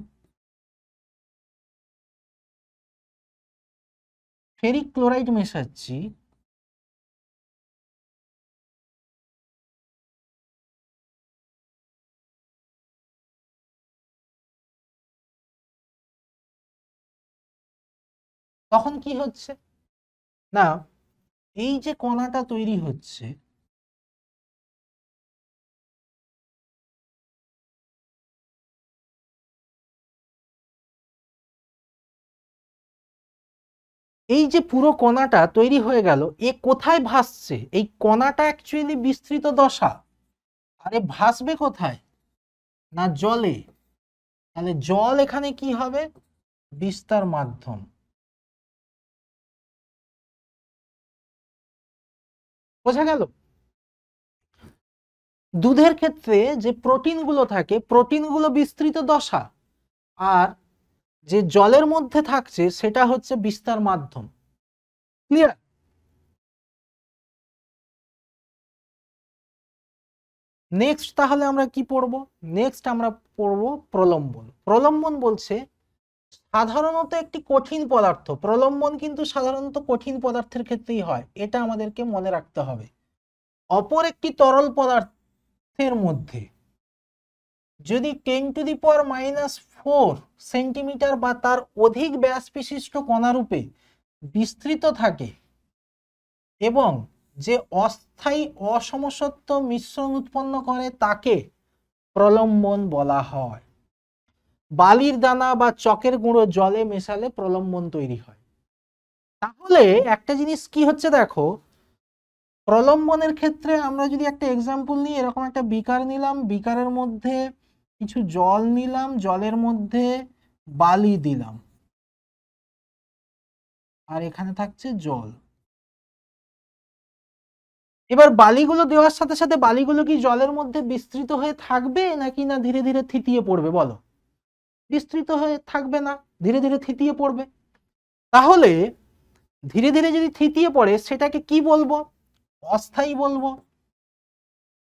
ফেরিক ক্লোরাইড মেশাচ্ছি, তখন কি হচ্ছে, না এই যে কণাটা তৈরি হচ্ছে, এই যে পুরো কণাটা তৈরি হয়ে গেল, এ কোথায় ভাসছে, এই কণাটা অ্যাকচুয়ালি বিস্তৃত দশা, আরে ভাসবে কোথায়, না জলে। তাহলে জল এখানে কি হবে, বিস্তার মাধ্যম। বোঝা গেল? দুধের ক্ষেত্রে যে প্রোটিনগুলো থাকে, প্রোটিনগুলো বিস্তৃত দশা, আর যে জলের মধ্যে থাকছে সেটা হচ্ছে বিস্তার মাধ্যম। ক্লিয়ার? নেক্সট তাহলে আমরা কি পড়বো, নেক্সট আমরা পড়বো প্রলম্বন। প্রলম্বন বলছে সাধারণত একটি কঠিন পদার্থ, প্রলম্বন কিন্তু সাধারণত কঠিন পদার্থের ক্ষেত্রেই হয়, এটা আমাদেরকে মনে রাখতে হবে। অপর একটি তরল পদার্থের মধ্যে যদি 10⁻⁴ সেন্টিমিটার বা তার অধিক ব্যাস বিশিষ্ট কণারূপে বিস্তৃত থাকে এবং যে অস্থায়ী অসমসত্ব মিশ্রণ উৎপন্ন করে তাকে প্রলম্বন বলা হয়। বালির দানা বা চকের গুঁড়ো জলে মেশালে প্রলম্বন তৈরি হয়। তাহলে একটা জিনিস কি হচ্ছে দেখো, প্রলম্বনের ক্ষেত্রে আমরা যদি একটা এক্সাম্পল নিই, এরকম একটা বিকার নিলাম, বিকারের মধ্যে কিছু জল নিলাম, জলের মধ্যে বালি দিলাম, আর এখানে থাকছে জল। এবার বালিগুলো দেওয়ার সাথে সাথে বালিগুলো কি জলের মধ্যে বিস্তৃত হয়ে থাকবে নাকি না ধীরে ধীরে থিতিয়ে পড়বে, বলো? বিস্তৃত হয়ে থাকবে না, ধীরে ধীরে থিতিয়ে পড়বে। তাহলে ধীরে ধীরে যদি থিতিয়ে পড়ে সেটাকে কি বলবো, অস্থায়ী বলবো।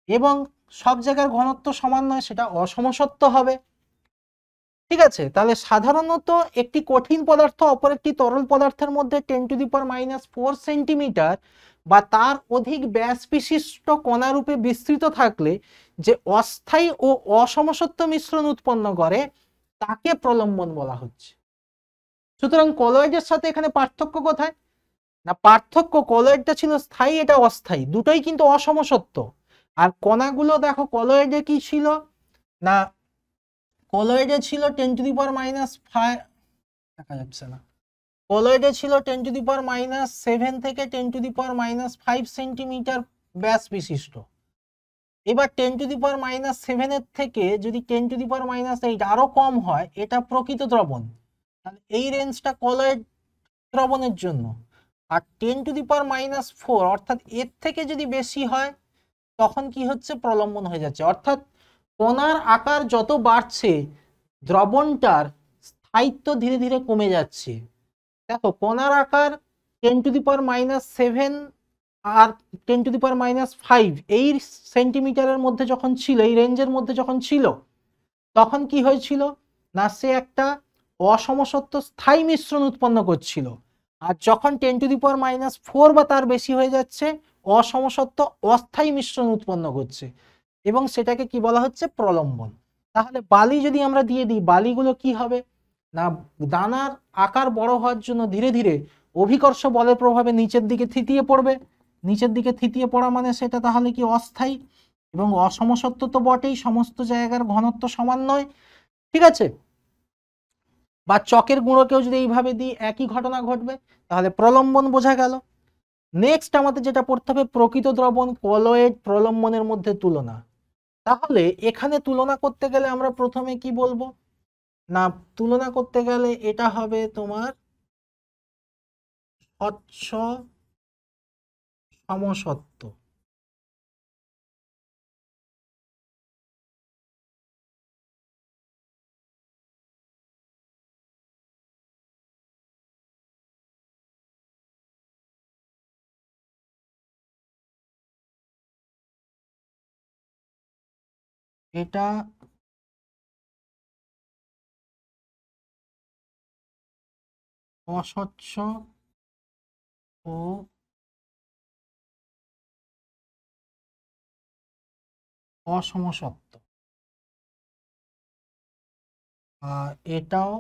এবং সব জায়গার ঘনত্ব সমান নয়, সেটা অসমসত্ব হবে। ঠিক আছে? তাহলে সাধারণত একটি কঠিন পদার্থ অপর একটি তরল পদার্থের মধ্যে 10⁻⁴ সেন্টিমিটার বা তার অধিক ব্যাস বিশিষ্ট কণারূপে বিস্তৃত থাকলে যে অস্থায়ী ও অসমসত্ব মিশ্রণ উৎপন্ন করে তাকে প্রলম্বন বলা হচ্ছে। সুতরাং কলয়েডের সাথে এখানে পার্থক্য কোথায়, না পার্থক্য কলয়েডটা ছিল স্থায়ী, এটা অস্থায়ী, দুটোই কিন্তু অসমসত্ব। আর কণাগুলো দেখো কলয়েডে কি ছিল, না কলয়েডে ছিল 10⁻⁵, দেখা যাচ্ছে না, কলয়েডে ছিল 10⁻⁷ থেকে 10⁻⁵ সেন্টিমিটার ব্যাস বিশিষ্ট। এবার 10⁻⁷ এর থেকে যদি 10⁻⁸ আরো কম হয়, এটা প্রকৃত দ্রবণ, তাহলে এই রেঞ্জটা কলয়েড দ্রবণের জন্য। আর 10⁻⁴ অর্থাৎ এর থেকে যদি বেশি হয় তখন কি হচ্ছে, প্রলম্বন হয়ে যাচ্ছে। অর্থাৎ কণার আকার যত বাড়ছে দ্রবণটার স্থায়িত্ব ধীরে ধীরে কমে যাচ্ছে। দেখো কণার আকার 10⁻⁷ আর 10⁻⁵ এই সেন্টিমিটারের মধ্যে যখন ছিল, এই রেঞ্জের মধ্যে যখন ছিল, তখন কি হয়েছিল, না সে একটা অসমসত্ব স্থায়ী মিশ্রণ উৎপন্ন করছিল। আর যখন 10⁻⁴ বা তার বেশি হয়ে যাচ্ছে, অসমসত্ব অস্থায়ী মিশ্রণ উৎপন্ন করছে, এবং সেটাকে কি বলা হচ্ছে, প্রলম্বন। তাহলে বালি যদি আমরা দিয়ে দিই, বালিগুলো কি হবে, না দানার আকার বড় হওয়ার জন্য ধীরে ধীরে অভিকর্ষ বলের প্রভাবে নিচের দিকে থিতিয়ে পড়বে। নিচের দিকে থিতিয়ে পড়া মানে সেটা তাহলে কি অস্থায়ী এবং অসমসত্ব তো বটেই, সমস্ত জায়গার ঘনত্ব সমান নয়। ঠিক আছে? বা চকের গুঁড়োকেও যদি এইভাবে দিই একই ঘটনা ঘটবে। তাহলে প্রলম্বন বোঝা গেল। নেক্সট আমাদের যেটা পড়তে হবে প্রকৃত দ্রবণ কলয়েড প্রলম্বনের মধ্যে তুলনা। তাহলে এখানে তুলনা করতে গেলে আমরা প্রথমে কি বলবো না, তুলনা করতে গেলে এটা হবে তোমার স্বচ্ছ সমসত্ব। এটা অস্বচ্ছ ও অসমসত্ব, আর এটাও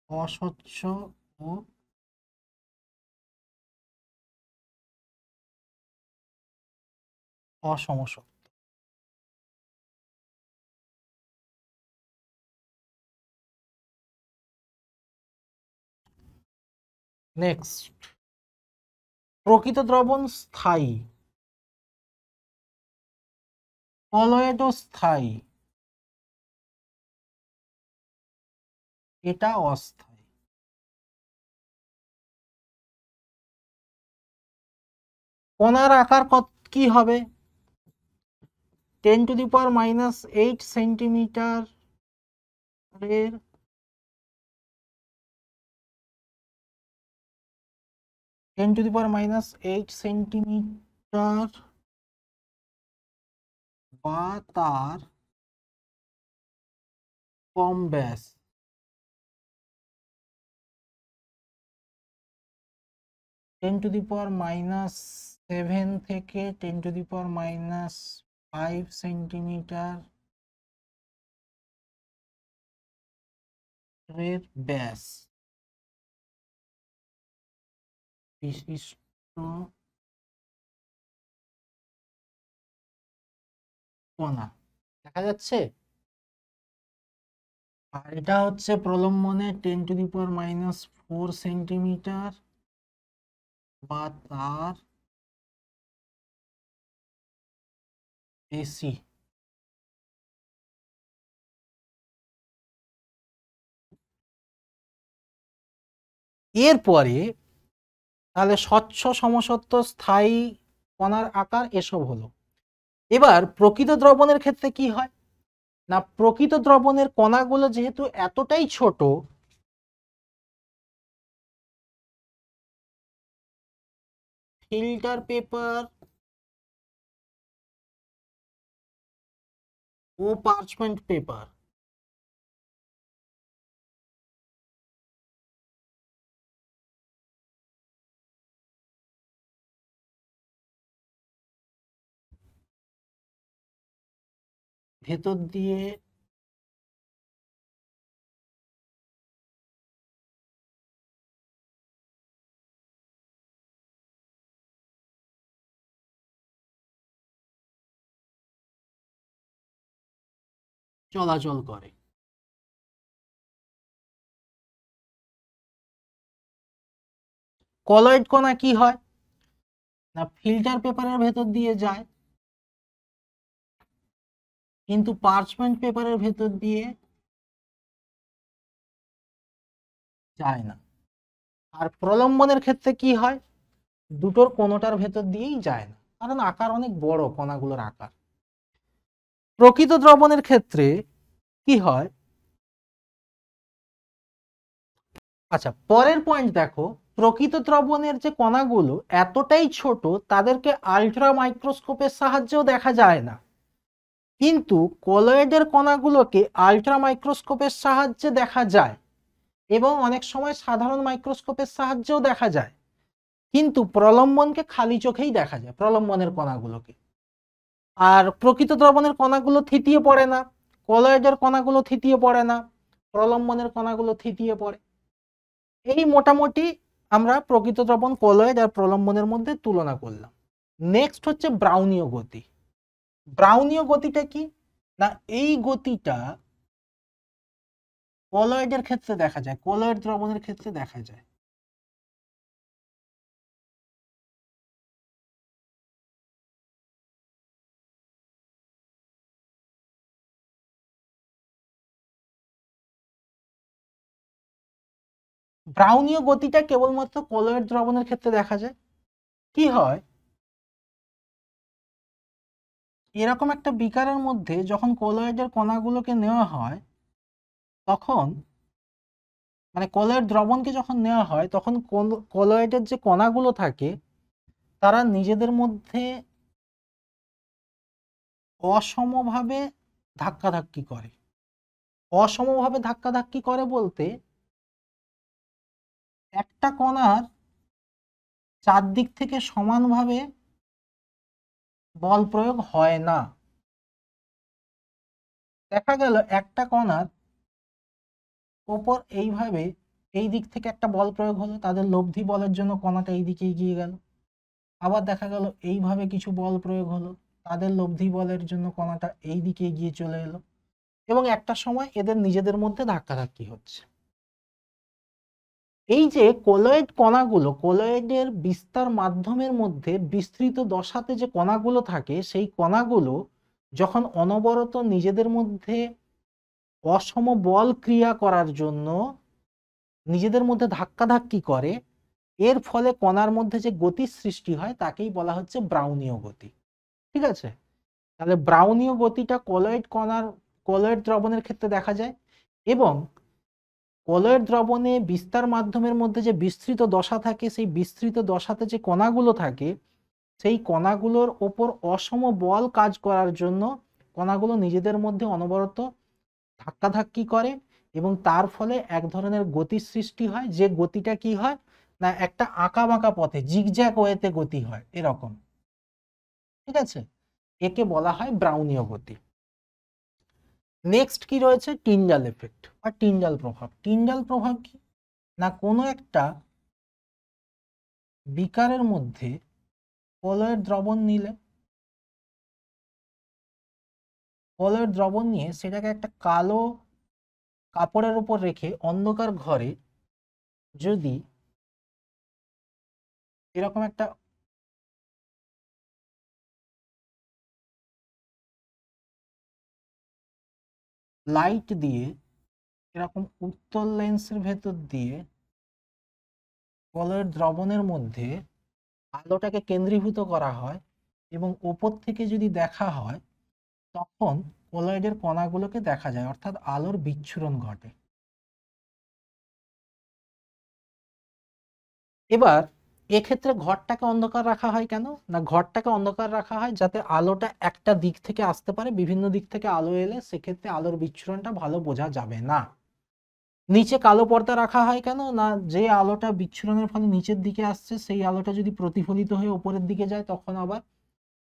অস্বচ্ছ ও অসমসত্ব। নেক্সট প্রকৃত দ্রবণ স্থায়ী, কলয়েড স্থায়ী, এটা অস্থায়ী। কণার আকার কি হবে? 10⁻⁸ সেন্টিমিটার এর 10⁻⁸ সেন্টিমিটার বা তার কম ব্যাস। 10⁻⁷ থেকে 10⁻⁵ সেন্টিমিটার এর ব্যাস বিশিষ্ট কণা দেখা যাচ্ছে। আর এটা হচ্ছে প্রলম্বনে 10⁻⁴ সেন্টিমিটার বা তার বেশি। এরপরে তাহলে স্বচ্ছ সমসত্ব স্থায়ী কণার আকার এসব হলো। এবার প্রকৃত দ্রবণের ক্ষেত্রে কি হয় না, প্রকৃত দ্রবণের কণাগুলো যেহেতু এতটাই ছোট, ফিল্টার পেপার ও পার্চমেন্ট পেপার ভেতর দিয়ে চলাচল করে। কলয়েড কণা কি হয় না, ফিল্টার পেপারের ভেতর দিয়ে যায়, কিন্তু পার্চমেন্ট পেপারের ভেতর দিয়ে যায় না। আর প্রলম্বনের ক্ষেত্রে কি হয়, দুটোর কোনোটার ভেতর দিয়েই যায় না, কারণ আকার অনেক বড় কণাগুলোর আকার। প্রকৃত দ্রবণের ক্ষেত্রে কি হয়, আচ্ছা পরের পয়েন্ট দেখো, প্রকৃত দ্রবণের যে কণাগুলো এতটাই ছোট তাদেরকে আলট্রা মাইক্রোস্কোপের সাহায্যেও দেখা যায় না, কিন্তু কলয়েডের কণাগুলোকে আলট্রা মাইক্রোস্কোপের সাহায্যে দেখা যায় এবং অনেক সময় সাধারণ মাইক্রোস্কোপের সাহায্যেও দেখা যায়, কিন্তু প্রলম্বনকে খালি চোখেই দেখা যায়, প্রলম্বনের কণাগুলোকে। আর প্রকৃত দ্রবণের কণাগুলো থিতিয়ে পড়ে না, কলয়েডের কণাগুলো থিতিয়ে পড়ে না, প্রলম্বনের কণাগুলো থিতিয়ে পড়ে। এই মোটামুটি আমরা প্রকৃত দ্রবণ কলয়েড আর প্রলম্বনের মধ্যে তুলনা করলাম। নেক্সট হচ্ছে ব্রাউনীয় গতি। ব্রাউনীয় গতিটা কি না, এই গতিটা কলয়েডের ক্ষেত্রে দেখা যায়, কলয়েড দ্রবণের ক্ষেত্রে দেখা যায়। ব্রাউনীয় গতিটা কেবলমাত্র কলয়েড দ্রবণের ক্ষেত্রে দেখা যায়। কি হয়, এরকম একটা বিকারের মধ্যে যখন কলয়েডের কণাগুলোকে নেওয়া হয়, তখন মানে কলয়েড দ্রবণকে যখন নেওয়া হয় তখন কলয়েডের যে কণাগুলো থাকে তারা নিজেদের মধ্যে অসমভাবে ধাক্কাধাক্কি করে। অসমভাবে ধাক্কাধাক্কি করে বলতে, একটা কণার চারদিক থেকে সমানভাবে বল প্রয়োগ হয় না। দেখা গেল একটা কণার ওপর এইভাবে এই দিক থেকে একটা বল প্রয়োগ হলো, তাদের লব্ধি বলের জন্য কণাটা এই দিকে এগিয়ে গেল। আবার দেখা গেল এইভাবে কিছু বল প্রয়োগ হলো, তাদের লব্ধি বলের জন্য কণাটা এই দিকে এগিয়ে চলে এলো, এবং একটা সময় এদের নিজেদের মধ্যে ধাক্কাধাক্কি হচ্ছে। এই যে কলয়েড কণাগুলো, কলয়েডের বিস্তার মাধ্যমের মধ্যে বিস্তৃত দশাতে যে কণাগুলো থাকে, সেই কণাগুলো যখন অনবরত নিজেদের মধ্যে অসম বল ক্রিয়া করার জন্য নিজেদের মধ্যে ধাক্কাধাক্কি করে, এর ফলে কণার মধ্যে যে গতির সৃষ্টি হয় তাকেই বলা হচ্ছে ব্রাউনীয় গতি। ঠিক আছে, তাহলে ব্রাউনীয় গতিটা কলয়েড দ্রবণের ক্ষেত্রে দেখা যায়, এবং কলয়েড দ্রবণে বিস্তার মাধ্যমের মধ্যে যে বিস্তৃত দশা থাকে, সেই বিস্তৃত দশাতে যে কণাগুলো থাকে, সেই কণাগুলোর ওপর অসম বল কাজ করার জন্য কণাগুলো নিজেদের মধ্যে অনবরত ধাক্কাধাক্কি করে, এবং তার ফলে এক ধরনের গতির সৃষ্টি হয়। যে গতিটা কি হয় না, একটা আঁকা বাঁকা পথে জিগজ্যাগ ওয়েতে গতি হয় এরকম। ঠিক আছে, একে বলা হয় ব্রাউনীয় গতি। নেক্সট কি রয়েছে, টিন্ডাল এফেক্ট বা টিন্ডাল প্রভাব। টিন্ডাল প্রভাব কি না, কোনো একটা বিকারের মধ্যে কলয়েড দ্রবণ নিয়ে সেটাকে একটা কালো কাপড়ের উপর রেখে অন্ধকার ঘরে যদি এরকম একটা লাইট দিয়ে, এরকম উত্তল লেন্সের ভেতর দিয়ে কলয়েড দ্রবণের মধ্যে আলোটাকে কেন্দ্রীভূত করা হয়, এবং ওপর থেকে যদি দেখা হয় তখন কলয়েডের কণাগুলোকে দেখা যায়, অর্থাৎ আলোর বিচ্ছুরণ ঘটে। এবার এক্ষেত্রে ঘরটাকে অন্ধকার রাখা হয় কেন না, ঘরটাকে অন্ধকার রাখা হয় যাতে আলোটা একটা দিক থেকে আসতে পারে, বিভিন্ন দিক থেকে আলো এলে সেক্ষেত্রে আলোর বিচ্ছুরণটা ভালো বোঝা যাবে না। নিচে কালো পর্দা রাখা হয় কেন না, যে আলোটা বিচ্ছুরণের ফলে নিচের দিকে আসছে সেই আলোটা যদি প্রতিফলিত হয়ে উপরের দিকে যায় তখন আবার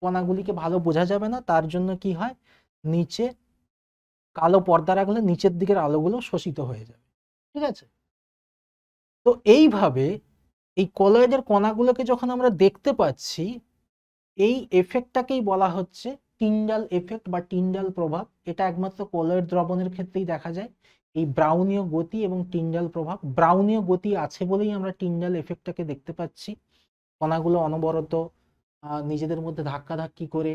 কণাগুলিকে ভালো বোঝা যাবে না, তার জন্য কি হয়, নিচে কালো পর্দা রাখলে নিচের দিকের আলোগুলো শোষিত হয়ে যাবে। ঠিক আছে, তো এইভাবে এই কলয়েডের কণাগুলোকে যখন আমরা দেখতে পাচ্ছি, এই এফেক্টটাকেই বলা হচ্ছে টিন্ডাল এফেক্ট বা টিন্ডাল প্রভাব। এটা একমাত্র কলয়েড দ্রবণের ক্ষেত্রেই দেখা যায়, এই ব্রাউনীয় গতি এবং টিন্ডাল প্রভাব। ব্রাউনীয় গতি আছে বলেই আমরা টিন্ডাল এফেক্টটাকে দেখতে পাচ্ছি, কণাগুলো অনবরত নিজেদের মধ্যে ধাক্কাধাক্কি করে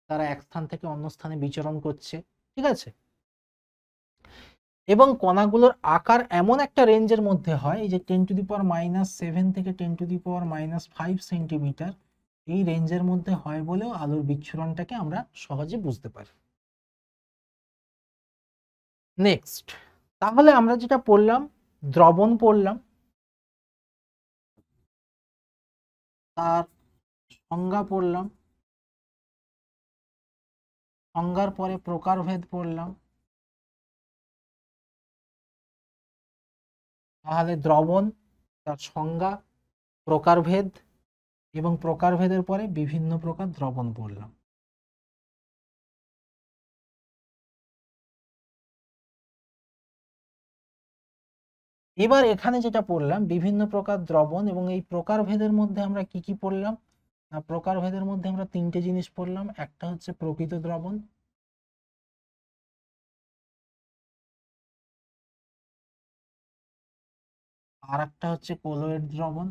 তারা এক স্থান থেকে অন্য স্থানে বিচরণ করছে। ঠিক আছে, এবং কণাগুলোর আকার এমন একটা রেঞ্জের মধ্যে হয়, এই যে 10⁻⁷ থেকে 10⁻⁵ সেন্টিমিটার, এই রেঞ্জের মধ্যে হয় বলেও আলোর বিচ্ছুরণটাকে আমরা সহজে বুঝতে পারি। নেক্সট, তাহলে আমরা যেটা পড়লাম, দ্রবণ পড়লাম, তার সংজ্ঞা পড়লাম, সংজ্ঞার পরে প্রকারভেদ পড়লাম। তাহলে দ্রবণ, তার সংজ্ঞা, প্রকারভেদ, এবং প্রকারভেদের পরে বিভিন্ন প্রকার দ্রবণ পড়লাম। এবার এখানে যেটা পড়লাম বিভিন্ন প্রকার দ্রবণ, এবং এই প্রকারভেদের মধ্যে আমরা কি কি পড়লাম না, প্রকারভেদের মধ্যে আমরা তিনটে জিনিস পড়লাম। একটা হচ্ছে প্রকৃত দ্রবণ, আর একটা হচ্ছে কলোয়েড দ্রবণ।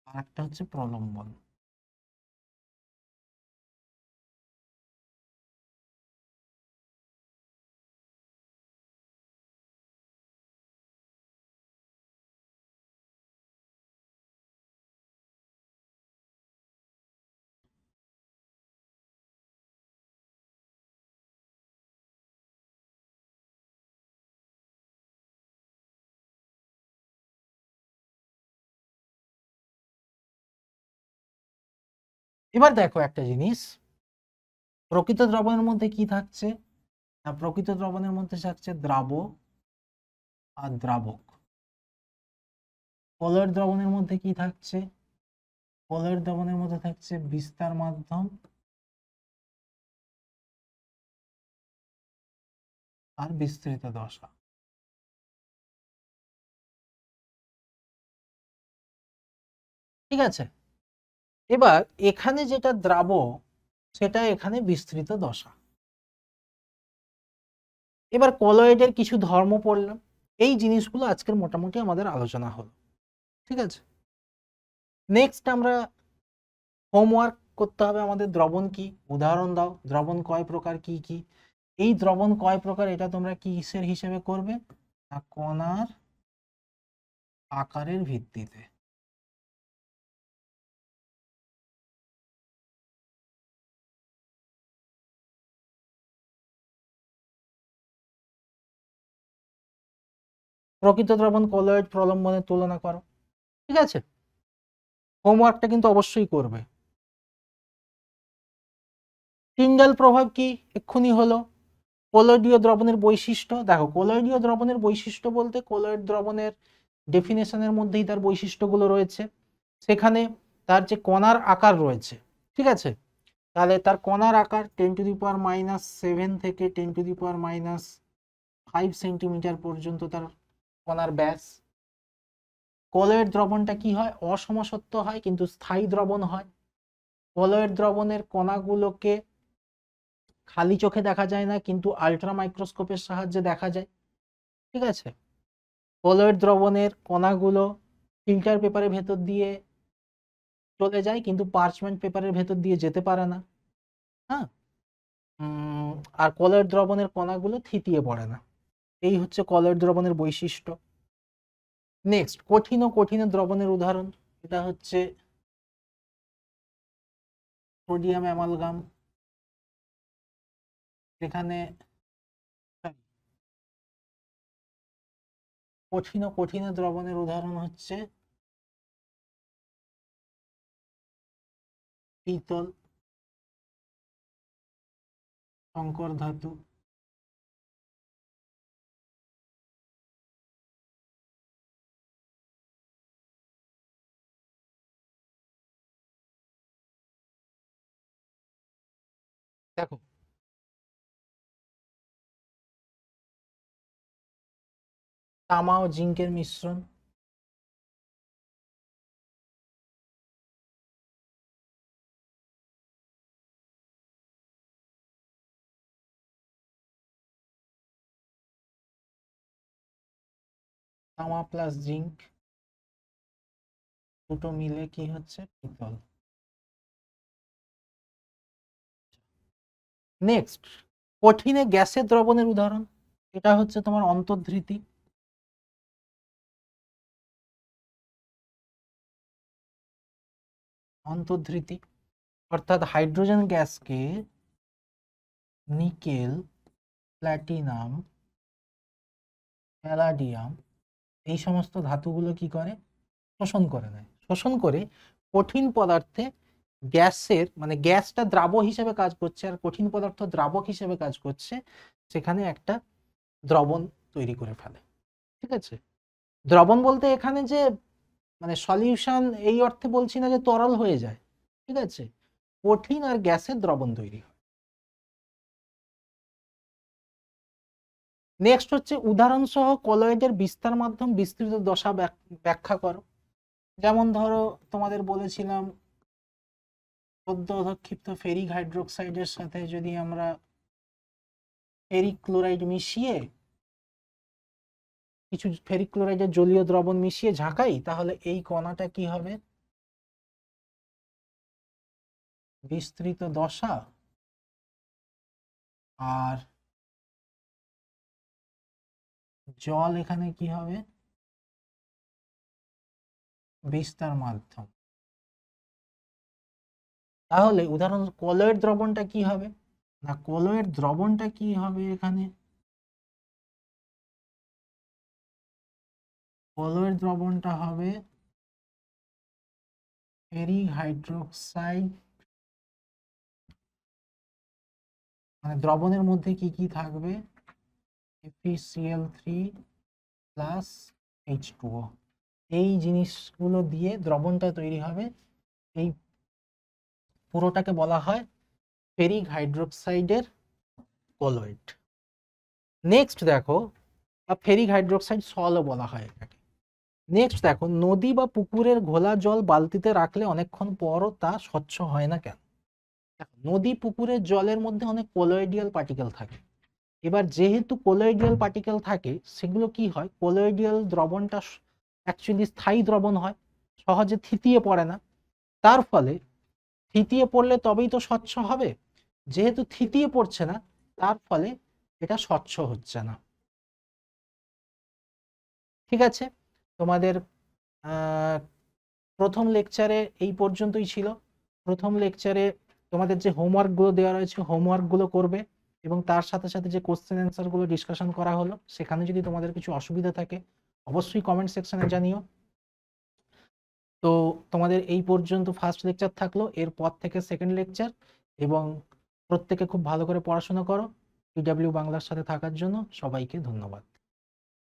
আর একটা হচ্ছে প্রলম্বন। এবার দেখো একটা জিনিস, প্রকৃত দ্রবণের মধ্যে কি থাকছে না, প্রকৃত দ্রবণের মধ্যে থাকছে দ্রাবক আর দ্রাবক। কলোয়েড দ্রবণের মধ্যে কি থাকছে, কলোয়েড দ্রবণের মধ্যে থাকছে বিস্তার মাধ্যম আর বিস্তৃত দশা। ঠিক আছে, এবার এখানে যেটা দ্রাবক সেটা এখানে বিস্তৃত দশা। এবার কলয়েডের কিছু ধর্ম পড়লাম, এই জিনিসগুলো আজকের মোটামুটি আমাদের আলোচনা হলো। ঠিক আছে, নেক্সট আমরা হোমওয়ার্ক করতে হবে আমাদের, দ্রবণ কি, উদাহরণ দাও, দ্রবণ কয় প্রকার, কি কি। এই দ্রবণ কয় প্রকার এটা তোমরা কিসের হিসেবে করবে না, কণার আকারের ভিত্তিতে। প্রকৃত দ্রবণ কলয়েড প্রলম্বনের তুলনা করো। ঠিক আছে, হোমওয়ার্কটা কিন্তু অবশ্যই করবে। টিন্ডাল প্রভাব কি এক্ষুনি হলো। কলয়েডীয় দ্রবণের বৈশিষ্ট্য, দেখো কলয়েডীয় দ্রবণের বৈশিষ্ট্য বলতে কলয়েড দ্রবণের ডেফিনেশনের মধ্যেই তার বৈশিষ্ট্যগুলো রয়েছে। সেখানে তার যে কণার আকার রয়েছে, ঠিক আছে, তাহলে তার কণার আকার 10⁻⁷ থেকে 10⁻5 সেন্টিমিটার পর্যন্ত তার কণার ব্যাস। কলয়েড দ্রবণটা কি হয়, অসমসত্ব হয় কিন্তু স্থায়ী দ্রবণ হয়। কলয়েড দ্রবণের কণাগুলোকে খালি চোখে দেখা যায় না, কিন্তু আল্ট্রা মাইক্রোস্কোপের সাহায্যে দেখা যায়। ঠিক আছে, কলয়েড দ্রবণের কণাগুলো ফিল্টার পেপারের ভেতর দিয়ে চলে যায় কিন্তু পার্চমেন্ট পেপারের ভেতর দিয়ে যেতে পারে না। হ্যাঁ, আর কলয়েড দ্রবণের কণাগুলো থিতিয়ে পড়ে না। এই হচ্ছে কলয়েড দ্রবণের বৈশিষ্ট্য। নেক্সট, কঠিন ও কঠিন দ্রবণের উদাহরণ, এটা হচ্ছে সোডিয়াম অ্যামালগাম। এখানে কঠিন ও কঠিন দ্রবণের উদাহরণ হচ্ছে পিতল, সংকর ধাতু, দেখো তামা ও জিঙ্কের মিশ্রণ, তামা প্লাস জিঙ্ক দুটো মিলে কি হচ্ছে, পিতল। নেক্সট, কঠিনে গ্যাসের দ্রবণের উদাহরণ, এটা হচ্ছে তোমার অন্তর্ধৃতি। অন্তর্ধৃতি অর্থাৎ হাইড্রোজেন গ্যাসকে নিকেল, প্ল্যাটিনাম, প্যালাডিয়াম এই সমস্ত ধাতুগুলো কি করে, শোষণ করে নেয়। শোষণ করে কঠিন পদার্থে গ্যাসের মানে গ্যাসটা দ্রাবক হিসেবে কাজ করছে আর কঠিন পদার্থ দ্রাবক হিসেবে কাজ করছে, সেখানে একটা দ্রবণ তৈরি করে ফেলে। ঠিক আছে, দ্রবণ বলতে এখানে যে মানে সলিউশন এই অর্থে বলছি না যে তরল হয়ে যায়। ঠিক আছে, কঠিন আর গ্যাসের দ্রবণ তৈরি হয়। নেক্সট হচ্ছে উদাহরণ সহ কলয়েডের বিস্তার মাধ্যম বিস্তৃত দশা ব্যাখ্যা করো। যেমন ধরো তোমাদের বলেছিলাম সদ্য অধক্ষিপ্ত ফেরিক হাইড্রোক্সাইডের সাথে যদি আমরা ফেরিক ক্লোরাইড মিশিয়ে কিছু ফেরিক ক্লোরাইডের জলীয় দ্রবণ মিশিয়ে ঝাঁকাই, তাহলে এই কণাটা কি হবে? বিস্তৃত দশা। আর জল এখানে কি হবে? বিস্তার মাধ্যম। তাহলে উদাহরণ কলয়েড দ্রবণটা কি হবে না, কলয়েড দ্রবণটা কি হবে এখানে? কলয়েড দ্রবণটা হবে ফেরিক হাইড্রোক্সাইড, মানে দ্রবণের মধ্যে কি কি থাকবে? FeCl3 প্লাস H2O, এই জিনিসগুলো দিয়ে দ্রবণটা তৈরি হবে। এই পুরোটাকে বলা হয় ফেরিক হাইড্রোক্সাইডের কলয়েড। নেক্সট দেখো, ফেরিক হাইড্রোক্সাইড সলও বলা হয় এটাকে। নেক্সট দেখো, নদী বা পুকুরের ঘোলা জল বালতিতে রাখলে অনেকক্ষণ পরও তা স্বচ্ছ হয় না কেন? নদী পুকুরের জলের মধ্যে অনেক কোলয়েডিয়াল পার্টিকেল থাকে। এবার যেহেতু কোলয়েডিয়াল পার্টিকেল থাকে, সেগুলো কি হয়, কোলয়েডিয়াল দ্রবণটা অ্যাকচুয়ালি স্থায়ী দ্রবণ হয়, সহজে থিতিয়ে পড়ে না। তার ফলে থিতিয়ে পড়লে তবেই তো স্বচ্ছ হবে, যেহেতু থিতিয়ে পড়ছে না, তার ফলে এটা স্বচ্ছ হচ্ছে না। ঠিক আছে, তোমাদের প্রথম লেকচারে এই পর্যন্তই ছিল। প্রথম লেকচারে তোমাদের যে হোমওয়ার্কগুলো দেওয়া রয়েছে, হোমওয়ার্কগুলো করবে, এবং তার সাথে সাথে যে কোশ্চেন অ্যান্সারগুলো ডিসকাশন করা হলো, সেখানে যদি তোমাদের কিছু অসুবিধা থাকে অবশ্যই কমেন্ট সেকশনে জানিও। তো তোমাদের এই পর্যন্ত ফার্স্ট লেকচার থাকলো, এরপর থেকে সেকেন্ড লেকচার, এবং প্রত্যেকে খুব ভালো করে পড়াশোনা করো। PW বাংলার সাথে থাকার জন্য সবাইকে ধন্যবাদ।